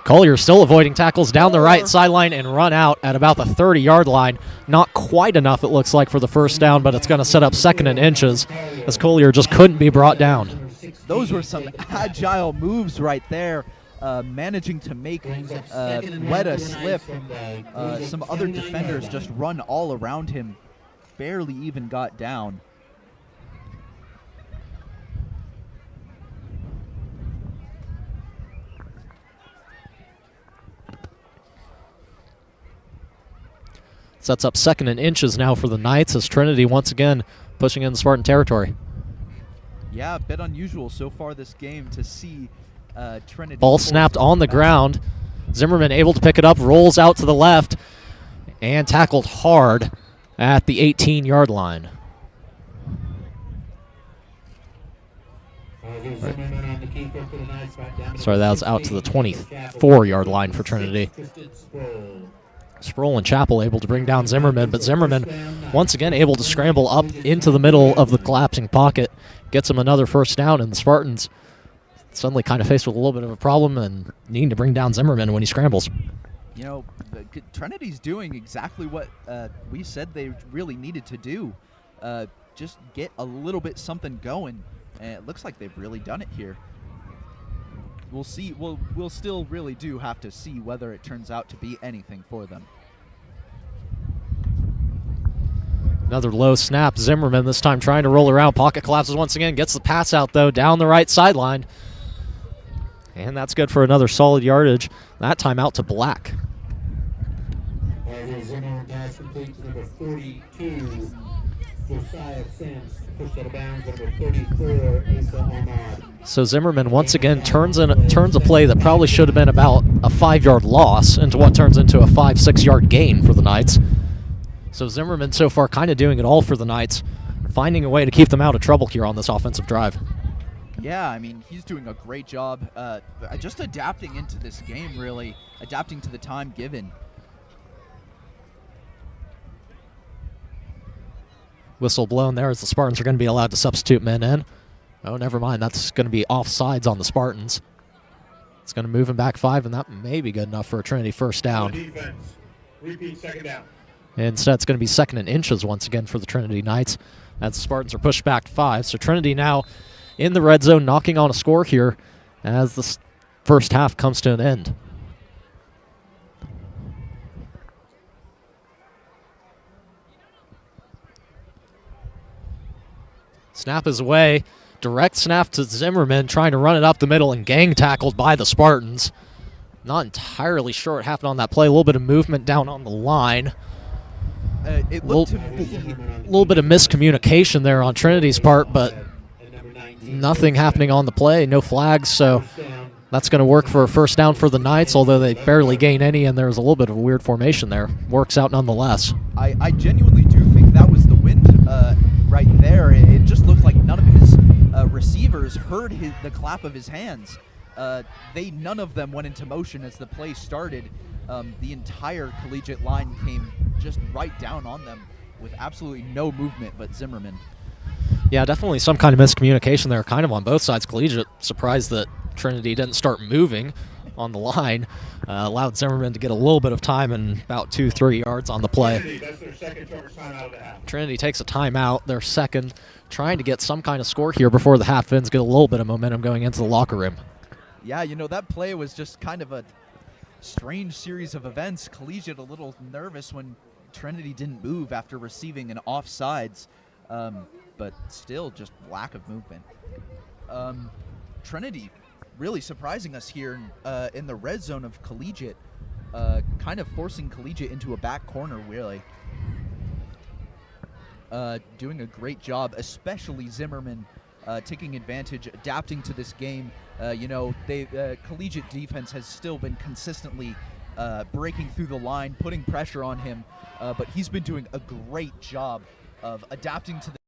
Speaker 1: Collier still avoiding tackles down the right sideline and run out at about the 30-yard line. Not quite enough, it looks like, for the first down, but it's going to set up 2nd and inches as Collier just couldn't be brought down.
Speaker 2: Those were some agile moves right there. Managing to make Weta slip. Some other defenders just run all around him. Barely even got down.
Speaker 1: Sets up 2nd and inches now for the Knights as Trinity once again pushing in the Spartan territory.
Speaker 2: Yeah, a bit unusual so far this game to see Trinity.
Speaker 1: Ball snapped on the ground. Zimmerman able to pick it up, rolls out to the left, and tackled hard at the 18-yard line. Sorry, that was out to the 24-yard line for Trinity. Sproul and Chappell able to bring down Zimmerman, but Zimmerman once again able to scramble up into the middle of the collapsing pocket. Gets him another 1st down, and the Spartans suddenly kind of faced with a little bit of a problem and needing to bring down Zimmerman when he scrambles.
Speaker 2: You know, Trinity's doing exactly what we said they really needed to do. Just get a little bit something going, and it looks like they've really done it here. We'll see. We'll still really do have to see whether it turns out to be anything for them.
Speaker 1: Another low snap. Zimmerman this time trying to roll around. Pocket collapses once again. Gets the pass out, though, down the right sideline. And that's good for another solid yardage. That time out to Black.
Speaker 3: Zimmerman pass complete to number 42, Josiah Sims. Pushed out of bounds, number 34, Asa Ahmad.
Speaker 1: So Zimmerman once again turns a play that probably should have been about a 5-yard loss into what turns into a 5-6 yard gain for the Knights. So Zimmerman so far kind of doing it all for the Knights, finding a way to keep them out of trouble here on this offensive drive.
Speaker 2: Yeah, I mean, he's doing a great job just adapting into this game, really, adapting to the time given.
Speaker 1: Whistle blown there as the Spartans are going to be allowed to substitute men in. Oh, never mind. That's going to be offsides on the Spartans. It's going to move him back 5, and that may be good enough for a Trinity first down.
Speaker 3: Defense. Repeat second down.
Speaker 1: Instead, it's going to be 2nd and inches once again for the Trinity Knights as the Spartans are pushed back 5. So Trinity now in the red zone, knocking on a score here as the first half comes to an end. Snap is away. Direct snap to Zimmerman, trying to run it up the middle and gang tackled by the Spartans. Not entirely sure what happened on that play. A little bit of movement down on the line.
Speaker 2: It looked to be
Speaker 1: A little bit of miscommunication there on Trinity's part, but nothing happening on the play. No flags, so that's going to work for a first down for the Knights, although they barely gain any, and there's a little bit of a weird formation there. Works out nonetheless.
Speaker 2: I genuinely do think that was the wind right there. It just looked like none of his receivers heard the clap of his hands. None of them went into motion as the play started. The entire collegiate line came just right down on them with absolutely no movement but Zimmerman.
Speaker 1: Yeah, definitely some kind of miscommunication there, kind of on both sides. Collegiate surprised that Trinity didn't start moving on the line. Allowed Zimmerman to get a little bit of time and about 2-3 yards on the play.
Speaker 3: That's their second short timeout of the half.
Speaker 1: Trinity takes a timeout, their second, trying to get some kind of score here before the half ends, get a little bit of momentum going into the locker room.
Speaker 2: Yeah, you know, that play was just kind of a strange series of events. Collegiate a little nervous when Trinity didn't move after receiving an offsides, but still just lack of movement. Trinity really surprising us here in the red zone of Collegiate, kind of forcing Collegiate into a back corner, really. Doing a great job, especially Zimmerman, taking advantage, adapting to this game. Collegiate defense has still been consistently breaking through the line, putting pressure on him, but he's been doing a great job of adapting to the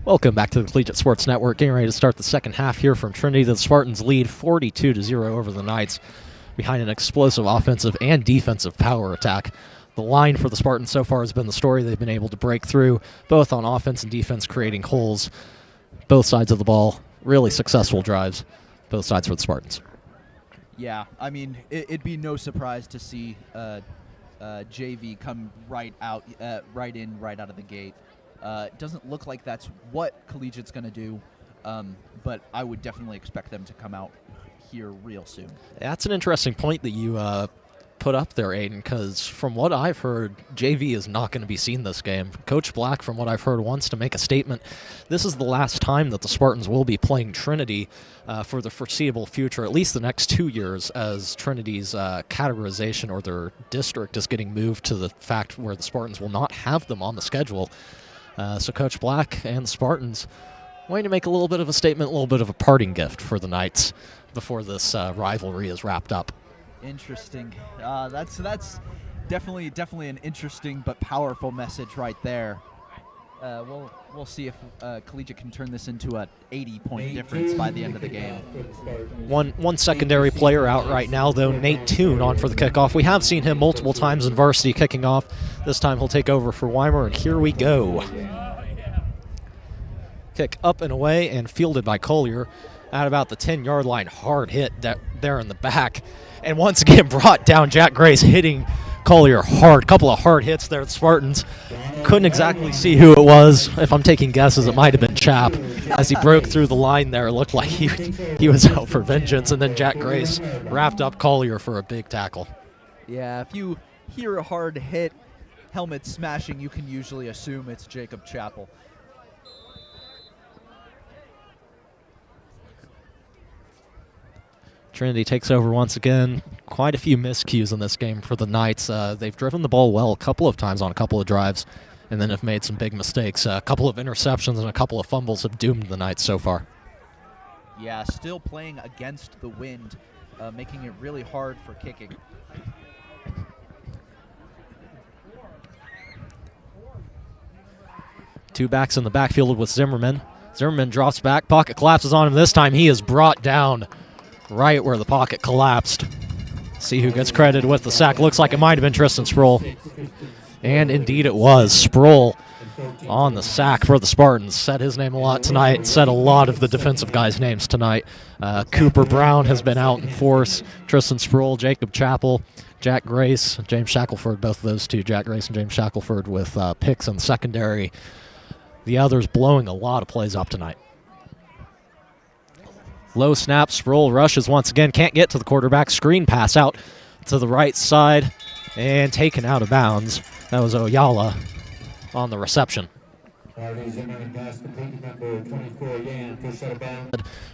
Speaker 1: Welcome back to the Collegiate Sports Network. Getting ready to start the second half here from Trinity. The Spartans lead 42-0 over the Knights behind an explosive offensive and defensive power attack. The line for the Spartans so far has been the story. They've been able to break through both on offense and defense, creating holes both sides of the ball. Really successful drives, both sides for the Spartans.
Speaker 2: Yeah, I mean, it'd be no surprise to see JV come right out of the gate. It doesn't look like that's what Collegiate's going to do, but I would definitely expect them to come out here real soon.
Speaker 1: That's an interesting point that you put up there, Aiden, because from what I've heard, JV is not going to be seen this game. Coach Black, from what I've heard, wants to make a statement. This is the last time that the Spartans will be playing Trinity for the foreseeable future, at least the next 2 years, as Trinity's categorization or their district is getting moved to the fact where the Spartans will not have them on the schedule. So Coach Black and the Spartans wanting to make a little bit of a statement, a little bit of a parting gift for the Knights before this rivalry is wrapped up.
Speaker 2: Interesting. That's definitely an interesting but powerful message right there. We'll see if Collegiate can turn this into an 80-point difference by the end of the game.
Speaker 1: One secondary player out right now, though, Nate Toon on for the kickoff. We have seen him multiple times in varsity kicking off. This time he'll take over for Weimer, and here we go. Kick up and away and fielded by Collier at about the 10-yard line. Hard hit there in the back. And once again brought down. Jack Grace hitting Collier hard. Couple of hard hits there at Spartans. Couldn't exactly see who it was. If I'm taking guesses, it might have been Chap. As he broke through the line there, it looked like he was out for vengeance. And then Jack Grace wrapped up Collier for a big tackle.
Speaker 2: Yeah, if you hear a hard hit, helmet smashing, you can usually assume it's Jacob Chappell.
Speaker 1: Trinity takes over once again. Quite a few miscues in this game for the Knights. They've driven the ball well a couple of times on a couple of drives and then have made some big mistakes. A couple of interceptions and a couple of fumbles have doomed the Knights so far.
Speaker 2: Yeah, still playing against the wind, making it really hard for kicking.
Speaker 1: Two backs in the backfield with Zimmerman. Zimmerman drops back. Pocket collapses on him. This time he is brought down right where the pocket collapsed. See who gets credited with the sack. Looks like it might have been Tristan Sproul. And indeed it was. Sproul on the sack for the Spartans. Said his name a lot tonight. Said a lot of the defensive guys' names tonight. Cooper Brown has been out in force. Tristan Sproul, Jacob Chappell, Jack Grace, James Shackelford, both of those two, Jack Grace and James Shackelford, with picks in the secondary. The others blowing a lot of plays up tonight. Low snap, Sproul rushes once again, can't get to the quarterback. Screen pass out to the right side and taken out of bounds. That was Oyala on the reception.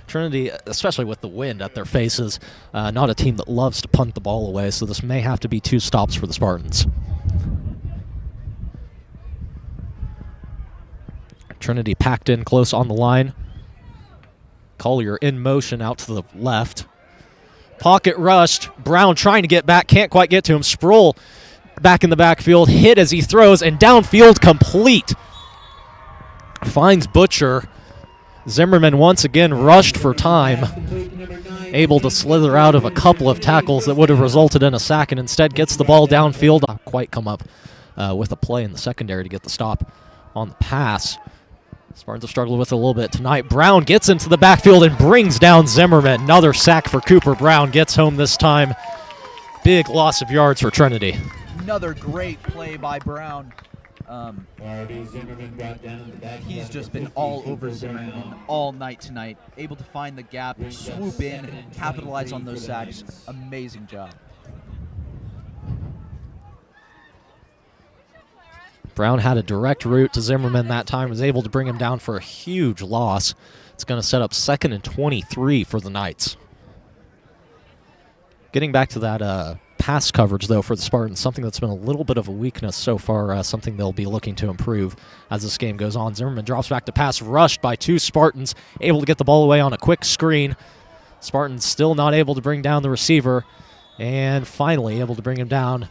Speaker 1: Trinity, especially with the wind at their faces, not a team that loves to punt the ball away, so this may have to be 2 stops for the Spartans. Trinity packed in close on the line. Collier in motion out to the left. Pocket rushed. Brown trying to get back. Can't quite get to him. Sproul back in the backfield. Hit as he throws and downfield complete. Finds Butcher. Zimmerman once again rushed for time. Able to slither out of a couple of tackles that would have resulted in a sack, and instead gets the ball downfield. Not quite come up with a play in the secondary to get the stop on the pass. Spartans have struggled with it a little bit tonight. Brown gets into the backfield and brings down Zimmerman. Another sack for Cooper Brown. Gets home this time. Big loss of yards for Trinity.
Speaker 2: Another great play by Brown. He's just been all over Zimmerman all night tonight. Able to find the gap, swoop in, capitalize on those sacks. Amazing job.
Speaker 1: Brown had a direct route to Zimmerman that time, was able to bring him down for a huge loss. It's going to set up 2nd and 23 for the Knights. Getting back to that pass coverage, though, for the Spartans, something that's been a little bit of a weakness so far, something they'll be looking to improve as this game goes on. Zimmerman drops back to pass, rushed by 2 Spartans, able to get the ball away on a quick screen. Spartans still not able to bring down the receiver, and finally able to bring him down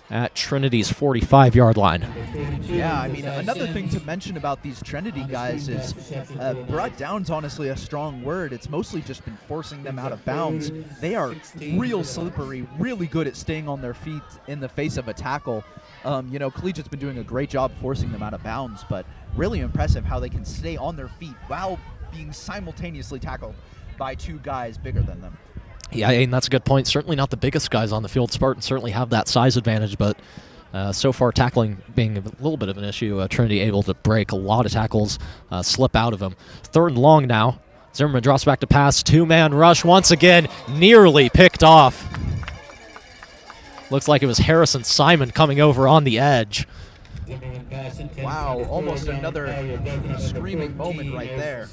Speaker 1: at Trinity's 45-yard line.
Speaker 2: Yeah, I mean, another thing to mention about these Trinity guys is brought down's honestly a strong word. It's mostly just been forcing them out of bounds. They are real slippery, really good at staying on their feet in the face of a tackle. You know, Collegiate's been doing a great job forcing them out of bounds, but really impressive how they can stay on their feet while being simultaneously tackled by two guys bigger than them.
Speaker 1: Yeah, and that's a good point. Certainly not the biggest guys on the field. Spartans certainly have that size advantage, but so far tackling being a little bit of an issue. Trinity able to break a lot of tackles, slip out of them. 3rd and long now. Zimmerman drops back to pass. 2-man rush once again, nearly picked off. Looks like it was Harrison Simon coming over on the edge.
Speaker 2: Wow, almost another screaming moment right there.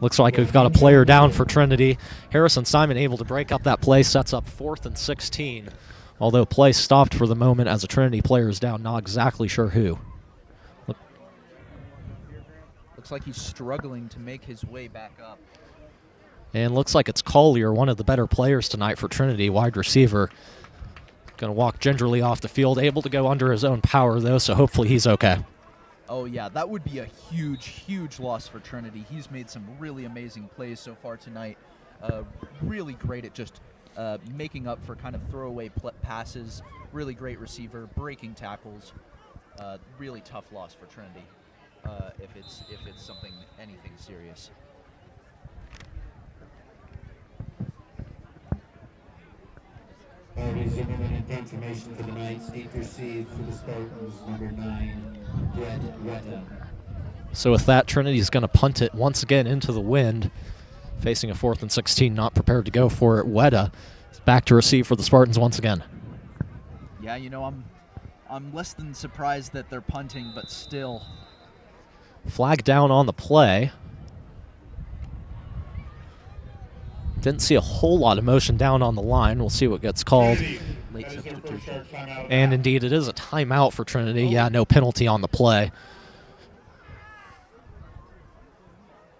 Speaker 1: Looks like we've got a player down for Trinity. Harrison Simon able to break up that play, sets up 4th and 16. Although play stopped for the moment as a Trinity player is down, not exactly sure who.
Speaker 2: Looks like he's struggling to make his way back up.
Speaker 1: And looks like it's Collier, one of the better players tonight for Trinity, wide receiver. Going to walk gingerly off the field, able to go under his own power, though, so hopefully he's okay.
Speaker 2: Oh, yeah, that would be a huge, huge loss for Trinity. He's made some really amazing plays so far tonight. Really great at just making up for kind of throwaway passes. Really great receiver, breaking tackles. Really tough loss for Trinity if it's anything serious.
Speaker 3: Zimmerman and information for the Knights. 8 received for the Spartans. Number 9, Brett Wetta.
Speaker 1: So with that, Trinity's going to punt it once again into the wind, facing a 4th and 16, not prepared to go for it. Wetta is back to receive for the Spartans once again.
Speaker 2: Yeah, you know, I'm less than surprised that they're punting, but still.
Speaker 1: Flag down on the play. Didn't see a whole lot of motion down on the line. We'll see what gets called.
Speaker 2: Late substitution.
Speaker 1: And indeed, it is a timeout for Trinity. Yeah, no penalty on the play.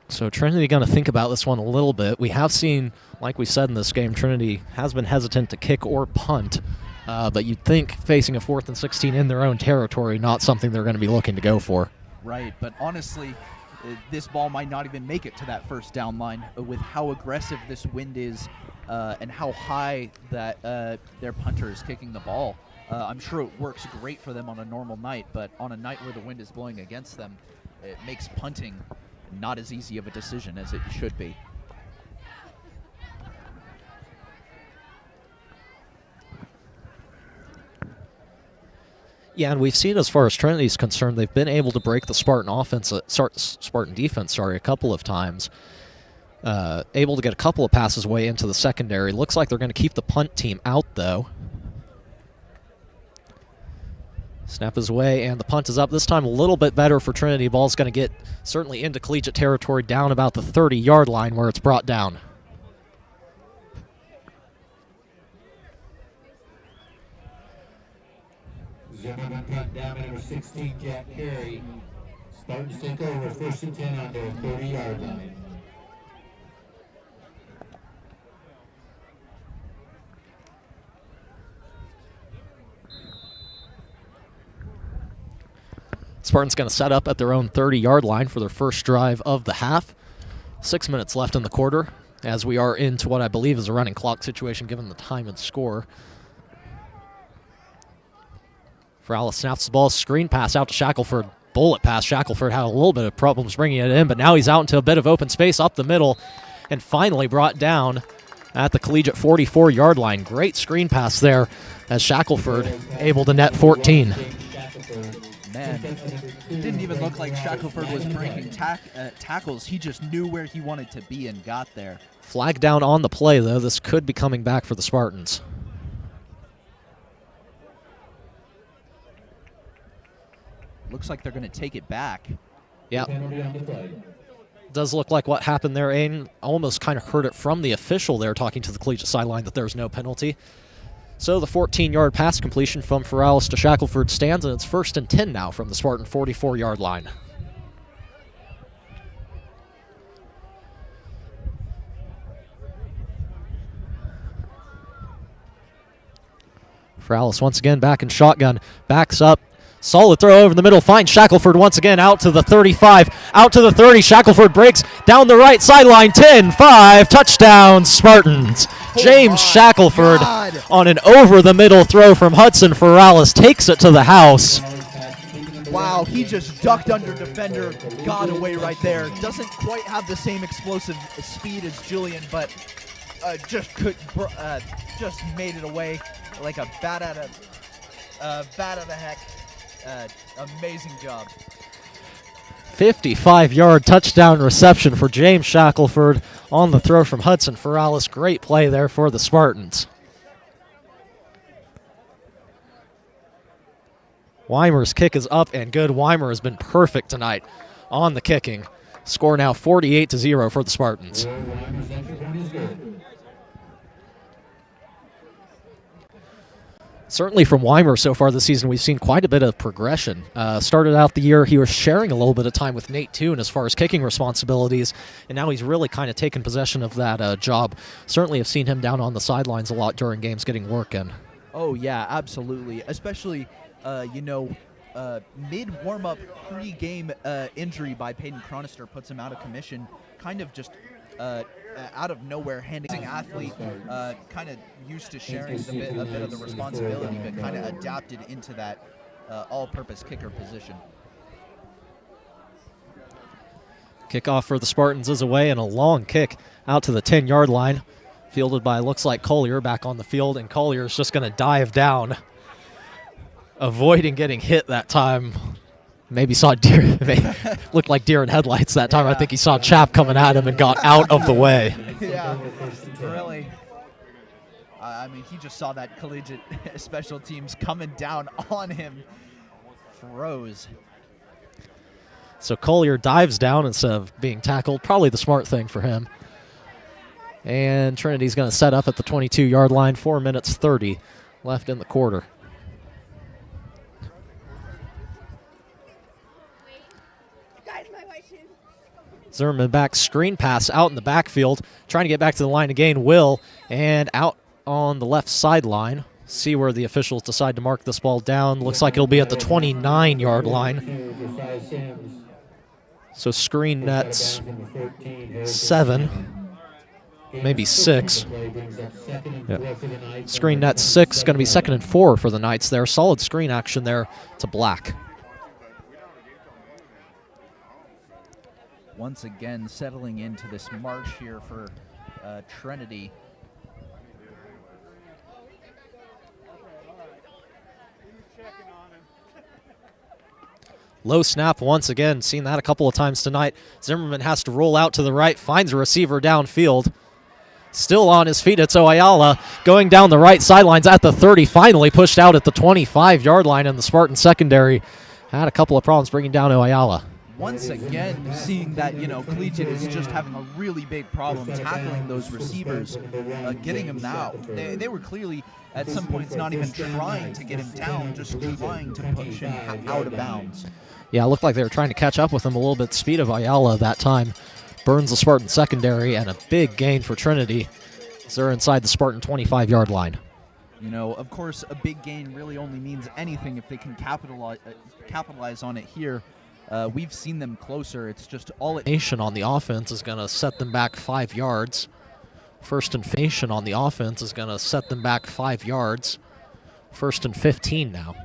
Speaker 1: So Trinity going to think about this one a little bit. We have seen, like we said in this game, Trinity has been hesitant to kick or punt. But you'd think facing a 4th and 16 in their own territory, not something they're going to be looking to go for.
Speaker 2: Right, but honestly, this ball might not even make it to that first down line with how aggressive this wind is and how high that their punter is kicking the ball. I'm sure it works great for them on a normal night, but on a night where the wind is blowing against them, it makes punting not as easy of a decision as it should be.
Speaker 1: Yeah, and we've seen as far as Trinity is concerned, they've been able to break the Spartan defense a couple of times. Able to get a couple of passes away into the secondary. Looks like they're going to keep the punt team out, though. Snap is away, and the punt is up. This time a little bit better for Trinity. Ball's going to get certainly into collegiate territory, down about the 30-yard line where it's brought down.
Speaker 3: Zimmerman cut down at number 16, Jack Carey. Spartans take over, 1st and 10 on their 30-yard line.
Speaker 1: Spartans going to set up at their own 30-yard line for their first drive of the half. 6 minutes left in the quarter as we are into what I believe is a running clock situation given the time and score. Fowler snaps the ball, screen pass out to Shackelford. Bullet pass. Shackelford had a little bit of problems bringing it in, but now he's out into a bit of open space up the middle and finally brought down at the collegiate 44-yard line. Great screen pass there as Shackelford able to net 14.
Speaker 2: Man, it didn't even look like Shackelford was breaking tackles. He just knew where he wanted to be and got there.
Speaker 1: Flag down on the play, though. This could be coming back for the Spartans.
Speaker 2: Looks like they're going to take it back.
Speaker 1: Yeah. Does look like what happened there, Aiden. Almost kind of heard it from the official there talking to the collegiate sideline that there's no penalty. So the 14-yard pass completion from Feralis to Shackelford stands, and it's 1st and 10 now from the Spartan 44-yard line. Feralis once again back in shotgun, backs up. Solid throw over the middle, finds Shackelford once again out to the 35, out to the 30. Shackelford breaks down the right sideline, 10-5, touchdown Spartans. James Shackelford on an over-the-middle throw from Hudson Feralis takes it to the house.
Speaker 2: Wow, he just ducked under defender, got away right there. Doesn't quite have the same explosive speed as Julian, but just made it away like a bat out of the heck. Amazing job.
Speaker 1: 55-yard touchdown reception for James Shackelford on the throw from Hudson Feralis. Great play there for the Spartans. Weimer's kick is up and good. Weimer has been perfect tonight on the kicking. Score now 48-0 for the Spartans. Certainly from Weimer so far this season, we've seen quite a bit of progression. Started out the year, he was sharing a little bit of time with Nate Toon as far as kicking responsibilities, and now he's really kind of taken possession of that job. Certainly have seen him down on the sidelines a lot during games getting work in.
Speaker 2: Oh, yeah, absolutely. Especially, mid-warm-up, pre-game injury by Peyton Chronister puts him out of commission, kind of just out of nowhere, handing athlete, kind of used to sharing a bit of the responsibility, but kind of adapted into that all-purpose kicker position.
Speaker 1: Kickoff for the Spartans is away, and a long kick out to the 10-yard line, fielded by, looks like Collier back on the field, and Collier is just going to dive down, avoiding getting hit that time. Maybe saw deer, looked like deer in headlights that time. Yeah. I think he saw Chap coming at him and got out of the way.
Speaker 2: Yeah, really. I mean, he just saw that collegiate special teams coming down on him. Froze.
Speaker 1: So Collier dives down instead of being tackled. Probably the smart thing for him. And Trinity's going to set up at the 22-yard line. 4 minutes 30 left in the quarter. Zimmerman back, screen pass out in the backfield, trying to get back to the line again. Will, and out on the left sideline. See where the officials decide to mark this ball down. Looks like it'll be at the 29-yard line. So screen nets 7, maybe 6. Yeah. Screen net 6, going to be 2nd and 4 for the Knights there. Solid screen action there to Black.
Speaker 2: Once again, settling into this march here for Trinity.
Speaker 1: Low snap once again. Seen that a couple of times tonight. Zimmerman has to roll out to the right, finds a receiver downfield. Still on his feet, it's Oyala going down the right sidelines at the 30, finally pushed out at the 25-yard line, and the Spartan secondary had a couple of problems bringing down Oyala.
Speaker 2: Once again, seeing that, Collegiate is just having a really big problem tackling those receivers, getting him out. They were clearly, at some points, not even trying to get him down, just trying to push him out of bounds.
Speaker 1: Yeah, it looked like they were trying to catch up with him a little bit. Speed of Ayala that time burns the Spartan secondary, and a big gain for Trinity as they're inside the Spartan 25-yard line.
Speaker 2: Of course, a big gain really only means anything if they can capitalize on it here. We've seen them closer. It's just all it.
Speaker 1: Nation on the offense is going to set them back 5 yards. First and Nation on the offense is going to set them back 5 yards. 1st and 15 now.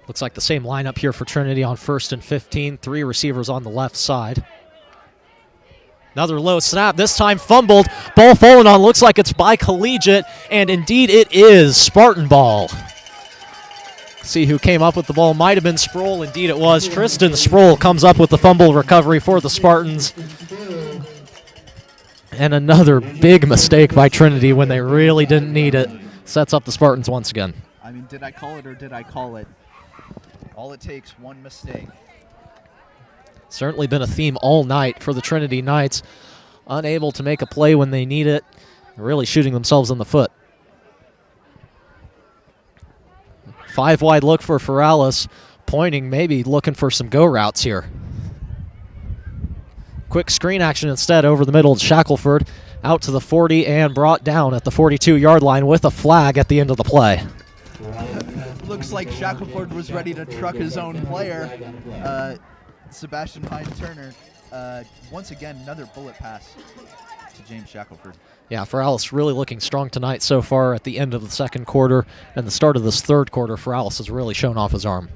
Speaker 1: Looks like the same lineup here for Trinity on 1st and 15. 3 receivers on the left side. Another low snap, this time fumbled. Ball falling on, looks like it's by Collegiate, and indeed it is. Spartan ball. See who came up with the ball. Might have been Sproul, indeed it was. Tristan Sproul comes up with the fumble recovery for the Spartans. And another big mistake by Trinity when they really didn't need it. Sets up the Spartans once again.
Speaker 2: I mean, did I call it or did I call it? All it takes, one mistake.
Speaker 1: Certainly been a theme all night for the Trinity Knights. Unable to make a play when they need it. Really shooting themselves in the foot. 5 wide look for Feralis. Pointing, maybe looking for some go routes here. Quick screen action instead over the middle to Shackelford, out to the 40 and brought down at the 42-yard line with a flag at the end of the play.
Speaker 2: Looks like Shackelford was ready to truck his own player, Sebastian Hine-Turner. Once again, another bullet pass to James Shackelford.
Speaker 1: Yeah, Feralis really looking strong tonight so far at the end of the second quarter, and the start of this third quarter, Feralis has really shown off his arm.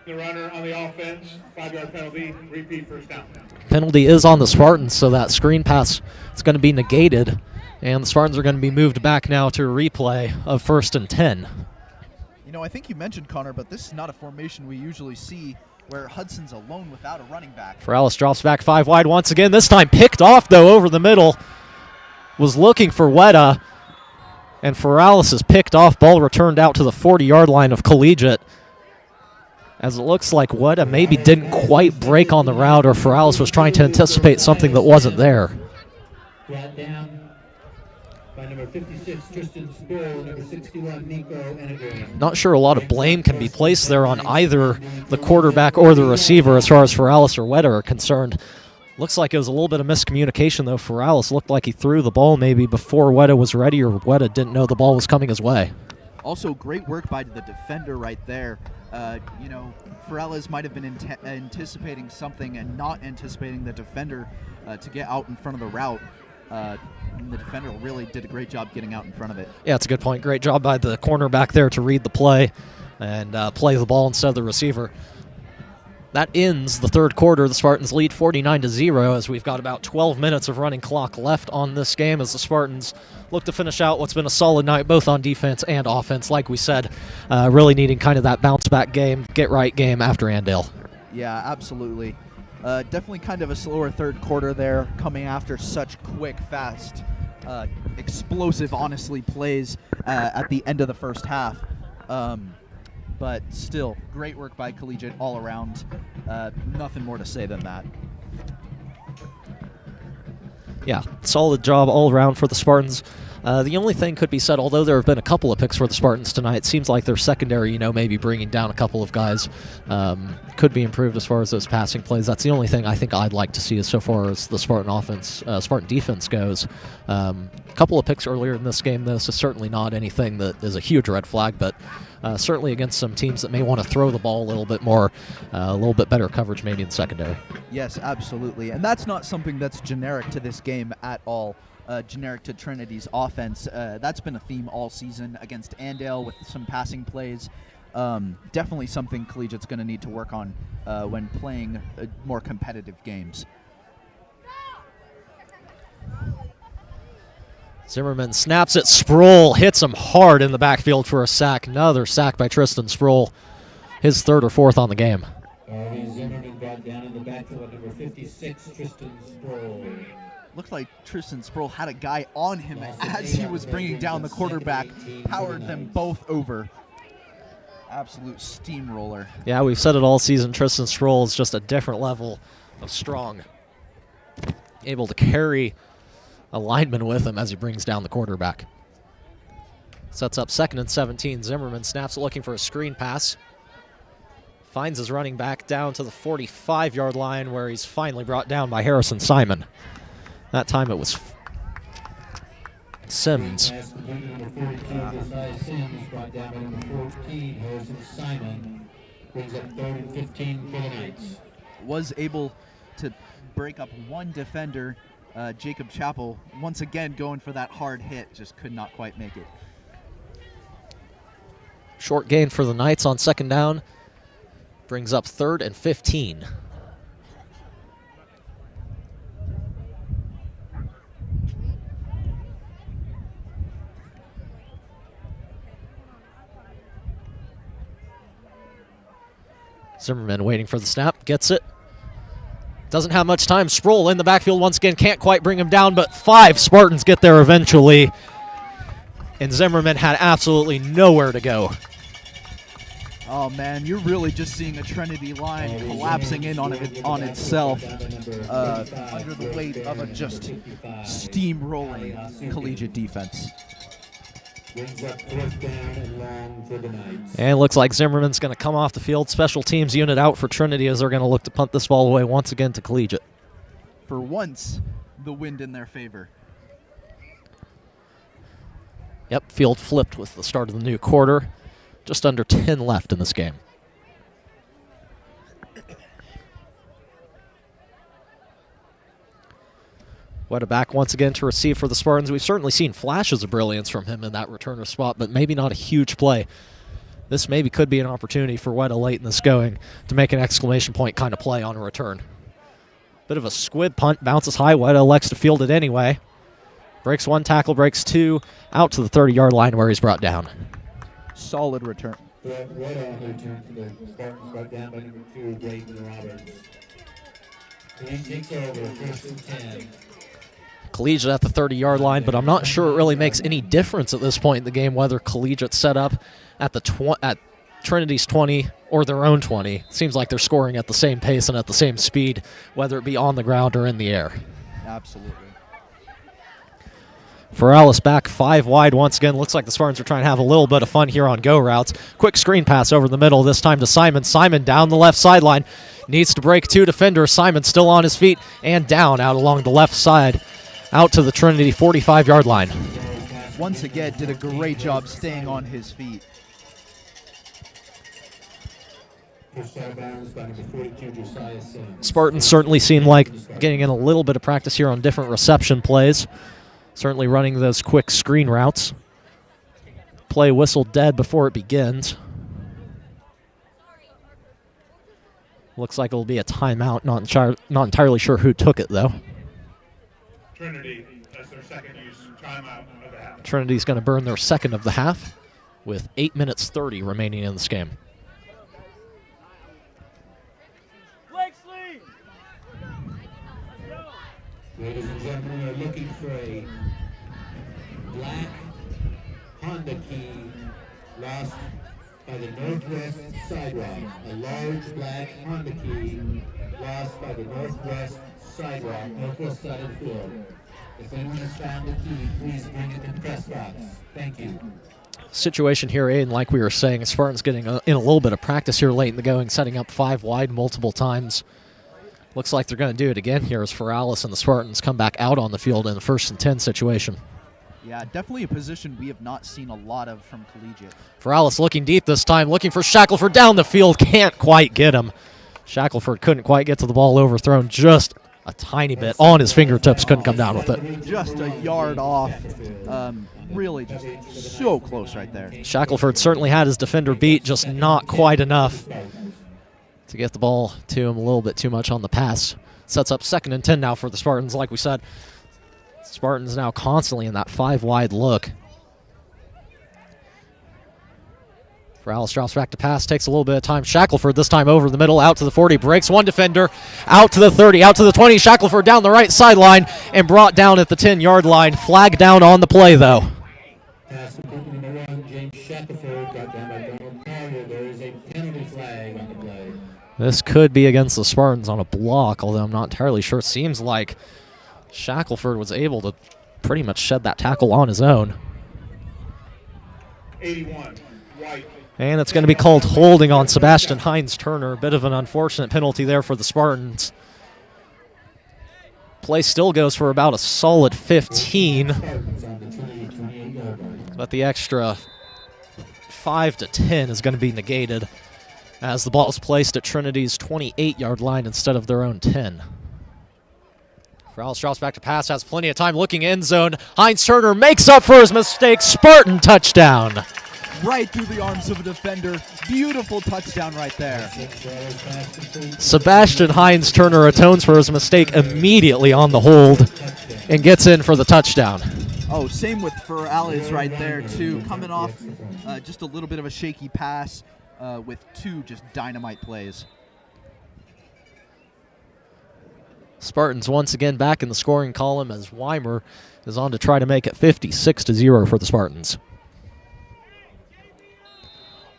Speaker 5: The runner on the offense, 5-yard penalty, repeat first down.
Speaker 1: Penalty is on the Spartans, so that screen pass is going to be negated, and the Spartans are going to be moved back now to a replay of 1st and 10.
Speaker 2: You know, I think you mentioned, Connor, but this is not a formation we usually see where Hudson's alone without a running back.
Speaker 1: Feralis drops back 5 wide once again, this time picked off, though, over the middle. Was looking for Weta, and Feralis is picked off. Ball returned out to the 40-yard line of Collegiate, as it looks like Weta maybe didn't quite break on the route, or Feralis was trying to anticipate something that wasn't there.
Speaker 3: Brought down by number 56, Tristan Sproul, number 61, Nico Ennegram.
Speaker 1: Not sure a lot of blame can be placed there on either the quarterback or the receiver as far as Feralis or Weta are concerned. Looks like it was a little bit of miscommunication, though. Feralis looked like he threw the ball maybe before Weta was ready, or Weta didn't know the ball was coming his way.
Speaker 2: Also, great work by the defender right there. You know, Feralis might have been anticipating something and not anticipating the defender to get out in front of the route. And the defender really did a great job getting out in front of it.
Speaker 1: Yeah, it's a good point. Great job by the cornerback there to read the play and play the ball instead of the receiver. That ends the third quarter. The Spartans lead 49-0 as we've got about 12 minutes of running clock left on this game as the Spartans look to finish out what's been a solid night both on defense and offense. Like we said, really needing kind of that bounce-back game, get-right game after Andale.
Speaker 2: Yeah, absolutely. Definitely kind of a slower third quarter there, coming after such quick, fast, explosive, honestly, plays at the end of the first half. But still, great work by Collegiate all around. Nothing more to say than that.
Speaker 1: Yeah, solid job all around for the Spartans. The only thing could be said, although there have been a couple of picks for the Spartans tonight, it seems like their secondary, maybe bringing down a couple of guys could be improved as far as those passing plays. That's the only thing I think I'd like to see as so far as the Spartan defense goes. A couple of picks earlier in this game, this is certainly not anything that is a huge red flag, but certainly against some teams that may want to throw the ball a little bit more, a little bit better coverage maybe in the secondary.
Speaker 2: Yes, absolutely. And that's not something that's generic to this game at all. Generic to Trinity's offense. That's been a theme all season against Andale with some passing plays. Definitely something Collegiate's going to need to work on when playing more competitive games.
Speaker 1: Zimmerman snaps it. Sproul hits him hard in the backfield for a sack. Another sack by Tristan Sproul. His third or fourth on the game.
Speaker 3: Zimmerman brought down in the backfield at number 56, Tristan Sproul.
Speaker 2: Looked like Tristan Sproul had a guy on him as he was bringing down the quarterback, powered them both over. Absolute steamroller.
Speaker 1: Yeah, we've said it all season. Tristan Sproul is just a different level of strong. Able to carry a lineman with him as he brings down the quarterback. Sets up 2nd and 17. Zimmerman snaps it looking for a screen pass. Finds his running back down to the 45-yard line where he's finally brought down by Harrison Simon. That time it was Sims.
Speaker 2: Was able to break up one defender, Jacob Chappell, once again going for that hard hit, just could not quite make it.
Speaker 1: Short gain for the Knights on 2nd down. Brings up 3rd and 15. Zimmerman waiting for the snap, gets it. Doesn't have much time. Sproul in the backfield once again, can't quite bring him down, but 5 Spartans get there eventually. And Zimmerman had absolutely nowhere to go.
Speaker 2: Oh man, you're really just seeing a Trinity line collapsing in on itself under the weight of a just steamrolling Collegiate defense.
Speaker 3: Brings up 4th down and long for the Knights.
Speaker 1: And it looks like Zimmerman's going to come off the field. Special teams unit out for Trinity as they're going to look to punt this ball away once again to Collegiate.
Speaker 2: For once, the wind in their favor.
Speaker 1: Yep, field flipped with the start of the new quarter. Just under 10 left in this game. Weta back once again to receive for the Spartans. We've certainly seen flashes of brilliance from him in that returner spot, but maybe not a huge play. This maybe could be an opportunity for Weta late in this going to make an exclamation point kind of play on a return. Bit of a squib punt, bounces high. Weta elects to field it anyway. Breaks 1 tackle, breaks 2, out to the 30-yard line where he's brought down.
Speaker 2: Solid return.
Speaker 3: Right on the return to the Spartans, brought down by number 2, Braden Roberts. He takes over, 1st and 10.
Speaker 1: Collegiate at the 30-yard line, but I'm not sure it really makes any difference at this point in the game whether Collegiate set up at the at Trinity's 20 or their own 20. Seems like they're scoring at the same pace and at the same speed, whether it be on the ground or in the air.
Speaker 2: Absolutely.
Speaker 1: For Alice back 5 wide once again. Looks like the Spartans are trying to have a little bit of fun here on go routes. Quick screen pass over the middle, this time to Simon. Simon down the left sideline. Needs to break 2 defenders. Simon still on his feet and down out along the left side. Out to the Trinity 45-yard line.
Speaker 2: Once again, did a great job staying on his feet.
Speaker 1: Spartans certainly seem like getting in a little bit of practice here on different reception plays. Certainly running those quick screen routes. Play whistle dead before it begins. Looks like it'll be a timeout. Not entirely sure who took it, though.
Speaker 5: Trinity, that's their second use timeout of the half.
Speaker 1: Trinity's going to burn their second of the half with 8 minutes 30 remaining in this game.
Speaker 3: Ladies and gentlemen, we are looking for a black Honda key lost by the northwest sidewalk. A large black Honda key lost by the northwest sidewalk, northwest side of the field. If anyone has found the key, please bring it to the press box. Thank you.
Speaker 1: Situation here, Aiden, like we were saying, Spartans getting in a little bit of practice here late in the going, setting up 5 wide multiple times. Looks like they're going to do it again here as Ferralis and the Spartans come back out on the field in the 1st and 10 situation.
Speaker 2: Yeah, definitely a position we have not seen a lot of from Collegiate.
Speaker 1: Ferralis looking deep this time, looking for Shackelford down the field, can't quite get him. Shackelford couldn't quite get to the ball, overthrown just a tiny bit on his fingertips, couldn't come down with it.
Speaker 2: Just a yard off. Really just so close right there.
Speaker 1: Shackelford certainly had his defender beat, just not quite enough to get the ball to him. A little bit too much on the pass. Sets up 2nd and 10 now for the Spartans. Like we said, Spartans now constantly in that 5 wide look. Ferralis drops back to pass, takes a little bit of time. Shackelford this time over the middle, out to the 40, breaks 1 defender, out to the 30, out to the 20. Shackelford down the right sideline and brought down at the 10-yard line. Flag down on the play, though.
Speaker 3: Pass number 1, James Shackelford, got down by Donald Carter. There is a penalty flag on the play.
Speaker 1: This could be against the Spartans on a block, although I'm not entirely sure. It seems like Shackelford was able to pretty much shed that tackle on his own.
Speaker 5: 81, White.
Speaker 1: And it's going to be called holding on Sebastian Hines-Turner. A bit of an unfortunate penalty there for the Spartans. Play still goes for about a solid 15. But the extra 5 to 10 is going to be negated as the ball is placed at Trinity's 28-yard line instead of their own 10. Ferralis drops back to pass, has plenty of time looking end zone. Hines-Turner makes up for his mistake. Spartan touchdown.
Speaker 2: Right through the arms of a defender. Beautiful touchdown right there.
Speaker 1: Sebastian Hines-Turner atones for his mistake immediately on the hold and gets in for the touchdown.
Speaker 2: Oh, same with Ferralis right there, too. Coming off just a little bit of a shaky pass with 2 just dynamite plays.
Speaker 1: Spartans once again back in the scoring column as Weimer is on to try to make it 56-0 for the Spartans.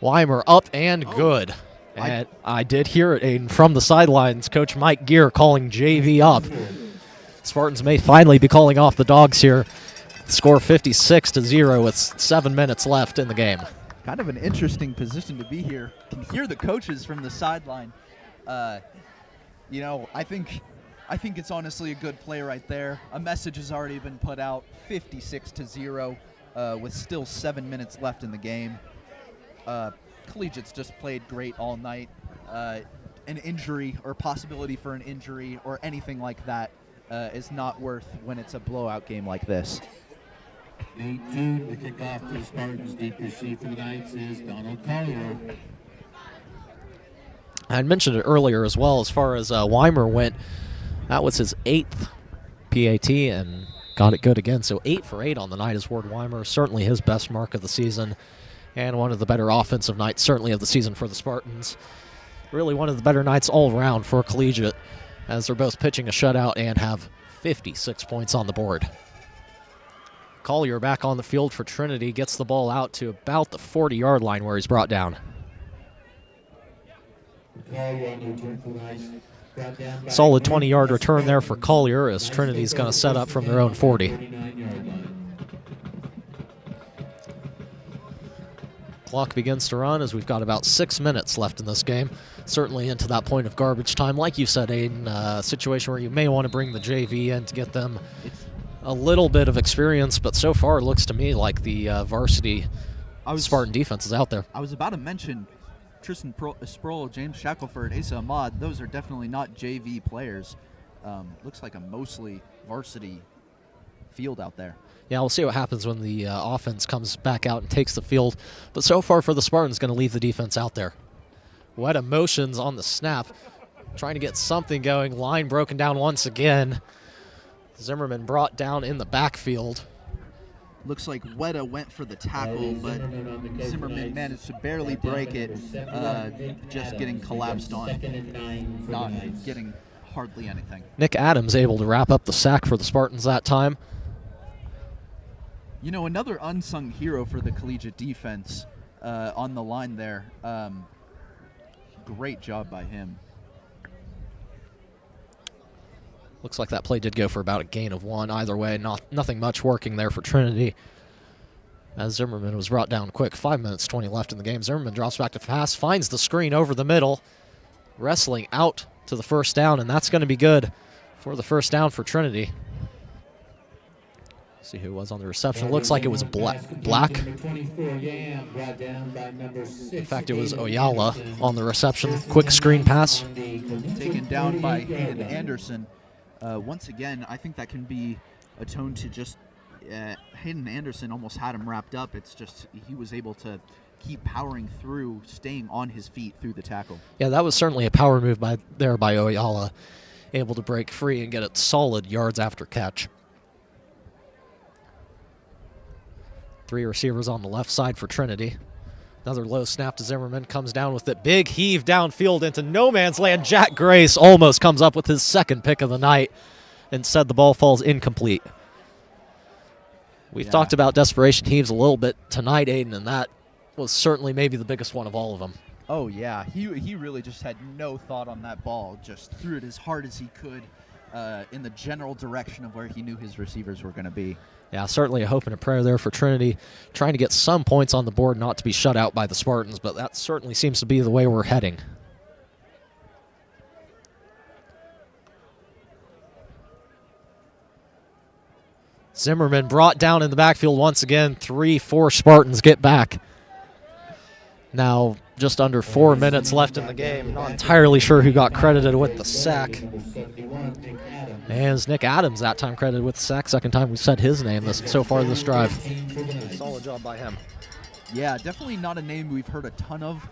Speaker 1: Weimer up and good. And I did hear it, Aiden, from the sidelines. Coach Mike Gear calling JV up. Spartans may finally be calling off the dogs here. Score 56-0 with 7 minutes left in the game.
Speaker 2: Kind of an interesting position to be here. Can hear the coaches from the sideline. You know, I think it's honestly a good play right there. A message has already been put out, 56-0, with still 7 minutes left in the game. Collegiate's just played great all night. An injury or possibility for an injury or anything like that is not worth when it's a blowout game like this.
Speaker 3: Late June, the kickoff for the Spartans. Deep receive for the Knights is Donald Collier.
Speaker 1: I had mentioned it earlier as well, as far as Weimer went. That was his 8th PAT and got it good again. So 8 for 8 on the night is Ward Weimer. Certainly his best mark of the season and one of the better offensive nights, certainly of the season for the Spartans. Really one of the better nights all around for Collegiate, as they're both pitching a shutout and have 56 points on the board. Collier back on the field for Trinity, gets the ball out to about the 40-yard line where he's brought down. Solid 20-yard return there for Collier, as Trinity's going to set up from their own 40. Clock begins to run as we've got about 6 minutes left in this game. Certainly into that point of garbage time. Like you said, Aiden, a situation where you may want to bring the JV in to get them a little bit of experience, but so far it looks to me like the varsity Spartan defense is out there.
Speaker 2: I was about to mention Tristan Sproul, James Shackelford, Asa Ahmad. Those are definitely not JV players. Looks like a mostly varsity field out there.
Speaker 1: Yeah, we'll see what happens when the offense comes back out and takes the field. But so far for the Spartans, going to leave the defense out there. What emotions on the snap. Trying to get something going. Line broken down once again. Zimmerman brought down in the backfield.
Speaker 2: Looks like Weta went for the tackle, but Zimmerman managed to barely break it, just getting collapsed on, not getting hardly anything.
Speaker 1: Nick Adams able to wrap up the sack for the Spartans that time.
Speaker 2: You know, another unsung hero for the Collegiate defense on the line there. Great job by him.
Speaker 1: Looks like that play did go for about a gain of 1. Either way, nothing much working there for Trinity, as Zimmerman was brought down quick. 5 minutes, 20 left in the game. Zimmerman drops back to pass, finds the screen over the middle, wrestling out to the first down, and that's going to be good for the first down for Trinity. See who was on the reception. Looks like it was Black. In fact, it was Oyala on the reception. Quick screen pass.
Speaker 2: Taken down by Hayden Anderson. Once again, I think that can be atoned to just Hayden Anderson almost had him wrapped up. It's just he was able to keep powering through, staying on his feet through the tackle. Yeah,
Speaker 1: that was certainly a power move by Oyala. Able to break free and get it solid yards after catch. 3 receivers on the left side for Trinity. Another low snap to Zimmerman. Comes down with it. Big heave downfield into no man's land. Jack Grace almost comes up with his second pick of the night. Instead, the ball falls incomplete. We've talked about desperation heaves a little bit tonight, Aiden, and that was certainly maybe the biggest one of all of them.
Speaker 2: Oh, yeah. He really just had no thought on that ball. Just threw it as hard as he could in the general direction of where he knew his receivers were going to be.
Speaker 1: Yeah, certainly a hope and a prayer there for Trinity, trying to get some points on the board, not to be shut out by the Spartans, but that certainly seems to be the way we're heading. Zimmerman brought down in the backfield once again. 3-4 Spartans get back. Now, just under 4 minutes left in the game. Not entirely sure who got credited with the sack. And it's Nick Adams that time credited with the sack. Second time we've said his name so far this drive. Solid job by him.
Speaker 2: Yeah, definitely not a name we've heard a ton of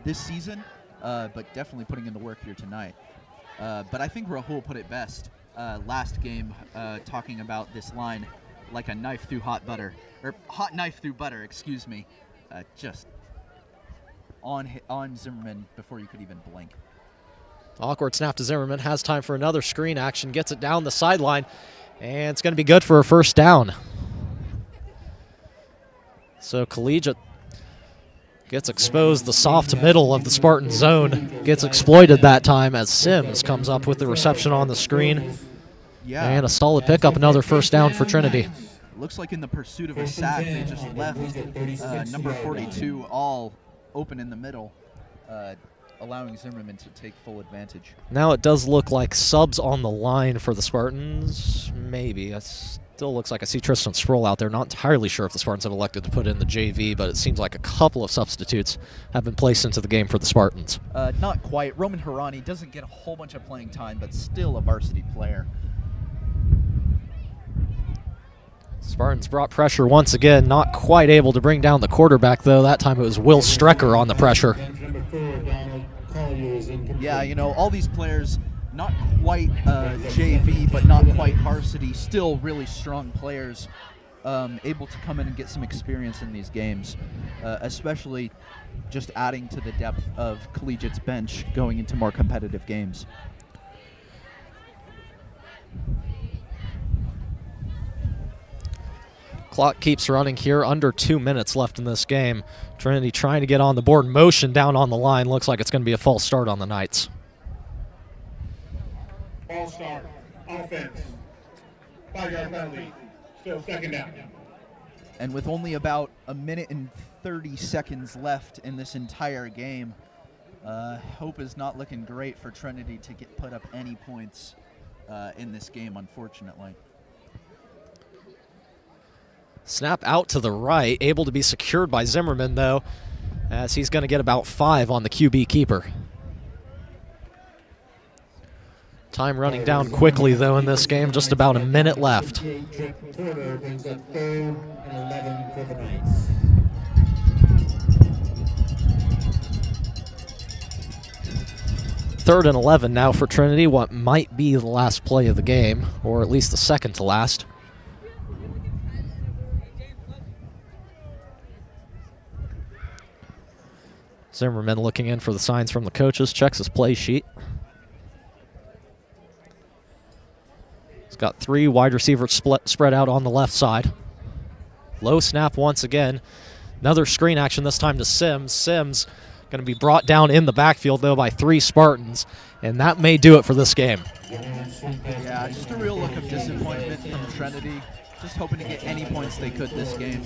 Speaker 2: this season, but definitely putting in the work here tonight. But I think Rahul put it best last game, talking about this line like a knife through hot butter, or hot knife through butter, excuse me. Just on Zimmerman before you could even blink.
Speaker 1: Awkward snap to Zimmerman, has time for another screen action, gets it down the sideline, and it's going to be good for a first down. So Collegiate gets exposed. The soft middle of the Spartan zone gets exploited that time as Sims comes up with the reception on the screen.
Speaker 2: Yeah.
Speaker 1: And a solid pickup, another first down for Trinity.
Speaker 2: looks like in the pursuit of a sack, they just left number 42 all open in the middle, allowing Zimmerman to take full advantage.
Speaker 1: Now it does look like subs on the line for the Spartans. Maybe. It still looks like I see Tristan Sproul out there. Not entirely sure if the Spartans have elected to put in the JV, but it seems like a couple of substitutes have been placed into the game for the Spartans.
Speaker 2: Not quite. Roman Harani doesn't get a whole bunch of playing time, but still a varsity player.
Speaker 1: Spartans brought pressure once again, not quite able to bring down the quarterback, though. That time it was Will Strecker on the pressure.
Speaker 2: Yeah, you know, all these players, not quite JV, but not quite varsity, still really strong players, able to come in and get some experience in these games, especially just adding to the depth of Collegiate's bench going into more competitive games.
Speaker 1: Clock keeps running here, under 2 minutes left in this game. Trinity trying to get on the board, motion down on the line. Looks like it's going to be a false start on the Knights.
Speaker 5: False start. Offense. 5-yard penalty. Still second down.
Speaker 2: And with only about a minute and 30 seconds left in this entire game, hope is not looking great for Trinity to put up any points in this game, unfortunately.
Speaker 1: Snap out to the right, able to be secured by Zimmerman, though, as he's going to get about 5 on the QB keeper. Time running down quickly, though, in this game. Just about a minute left.
Speaker 3: Porter brings up 3rd and 11 for the Knights.
Speaker 1: Third and 11 now for Trinity, what might be the last play of the game, or at least the second to last. Zimmerman looking in for the signs from the coaches, checks his play sheet. He's got 3 wide receivers spread out on the left side. Low snap once again. Another screen action, this time to Sims. Sims going to be brought down in the backfield, though, by 3 Spartans, and that may do it for this game.
Speaker 2: Yeah, just a real look of disappointment from Trinity. Just hoping to get any points they could this game.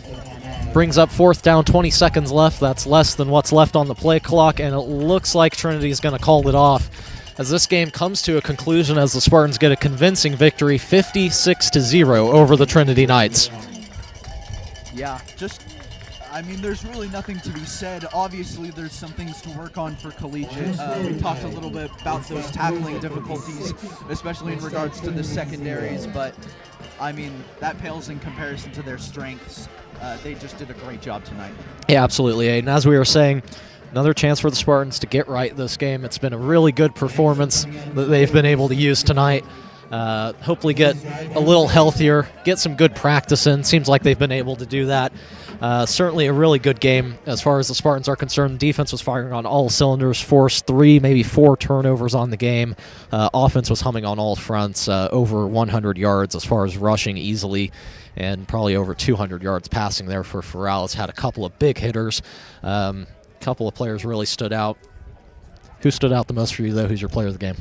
Speaker 1: Brings up 4th down, 20 seconds left. That's less than what's left on the play clock, and it looks like Trinity is going to call it off as this game comes to a conclusion as the Spartans get a convincing victory, 56-0 over the Trinity Knights.
Speaker 2: Yeah, I mean, there's really nothing to be said. Obviously, there's some things to work on for Collegiate. We talked a little bit about those tackling difficulties, especially in regards to the secondaries, but I mean, that pales in comparison to their strengths. They just did a great job tonight. Yeah, absolutely, Aiden. As we were saying, another chance for the Spartans to get right this game. It's been a really good performance that they've been able to use tonight. Hopefully get a little healthier, get some good practice in. Seems like they've been able to do that. Certainly a really good game as far as the Spartans are concerned. Defense was firing on all cylinders, forced 3, maybe 4 turnovers on the game. Offense was humming on all fronts, over 100 yards as far as rushing easily, and probably over 200 yards passing there for Ferrales. Had a couple of big hitters. Couple of players really stood out. Who stood out the most for you, though? Who's your player of the game?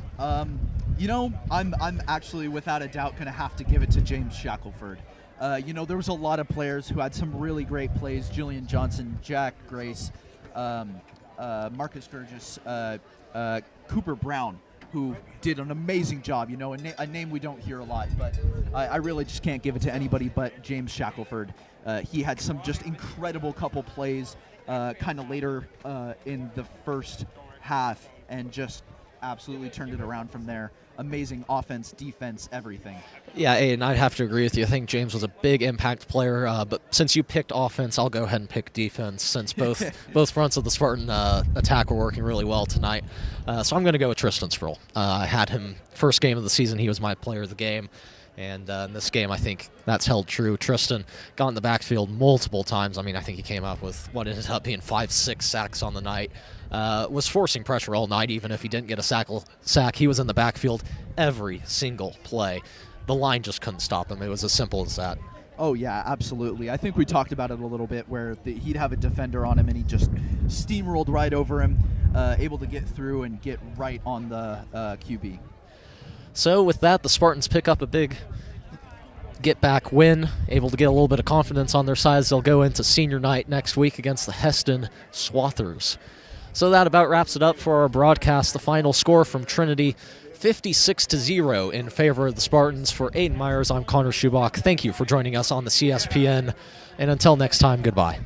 Speaker 2: You know, I'm actually without a doubt going to have to give it to James Shackelford. You know, there was a lot of players who had some really great plays. Julian Johnson, Jack Grace, Marcus Sturgis, Cooper Brown, who did an amazing job. You know, a name we don't hear a lot, but I really just can't give it to anybody but James Shackelford. He had some just incredible couple plays kind of later in the first half and just absolutely turned it around from there. Amazing offense, defense, everything.
Speaker 1: Yeah, and I'd have to agree with you. I think James was a big impact player, but since you picked offense, I'll go ahead and pick defense since both fronts of the Spartan attack were working really well tonight. So I'm going to go with Tristan Sproul. I had him first game of the season. He was my player of the game. And in this game, I think that's held true. Tristan got in the backfield multiple times. I mean, I think he came up with what ended up being 5-6 sacks on the night. Was forcing pressure all night, even if he didn't get a sack. He was in the backfield every single play. The line just couldn't stop him. It was as simple as that.
Speaker 2: Oh, yeah, absolutely. I think we talked about it a little bit where he'd have a defender on him and he just steamrolled right over him, able to get through and get right on the QB.
Speaker 1: So with that, the Spartans pick up a big get-back win, able to get a little bit of confidence on their sides. They'll go into senior night next week against the Heston Swathers. So that about wraps it up for our broadcast. The final score from Trinity, 56-0 in favor of the Spartans. For Aiden Myers, I'm Connor Schubach. Thank you for joining us on the CSPN, and until next time, goodbye.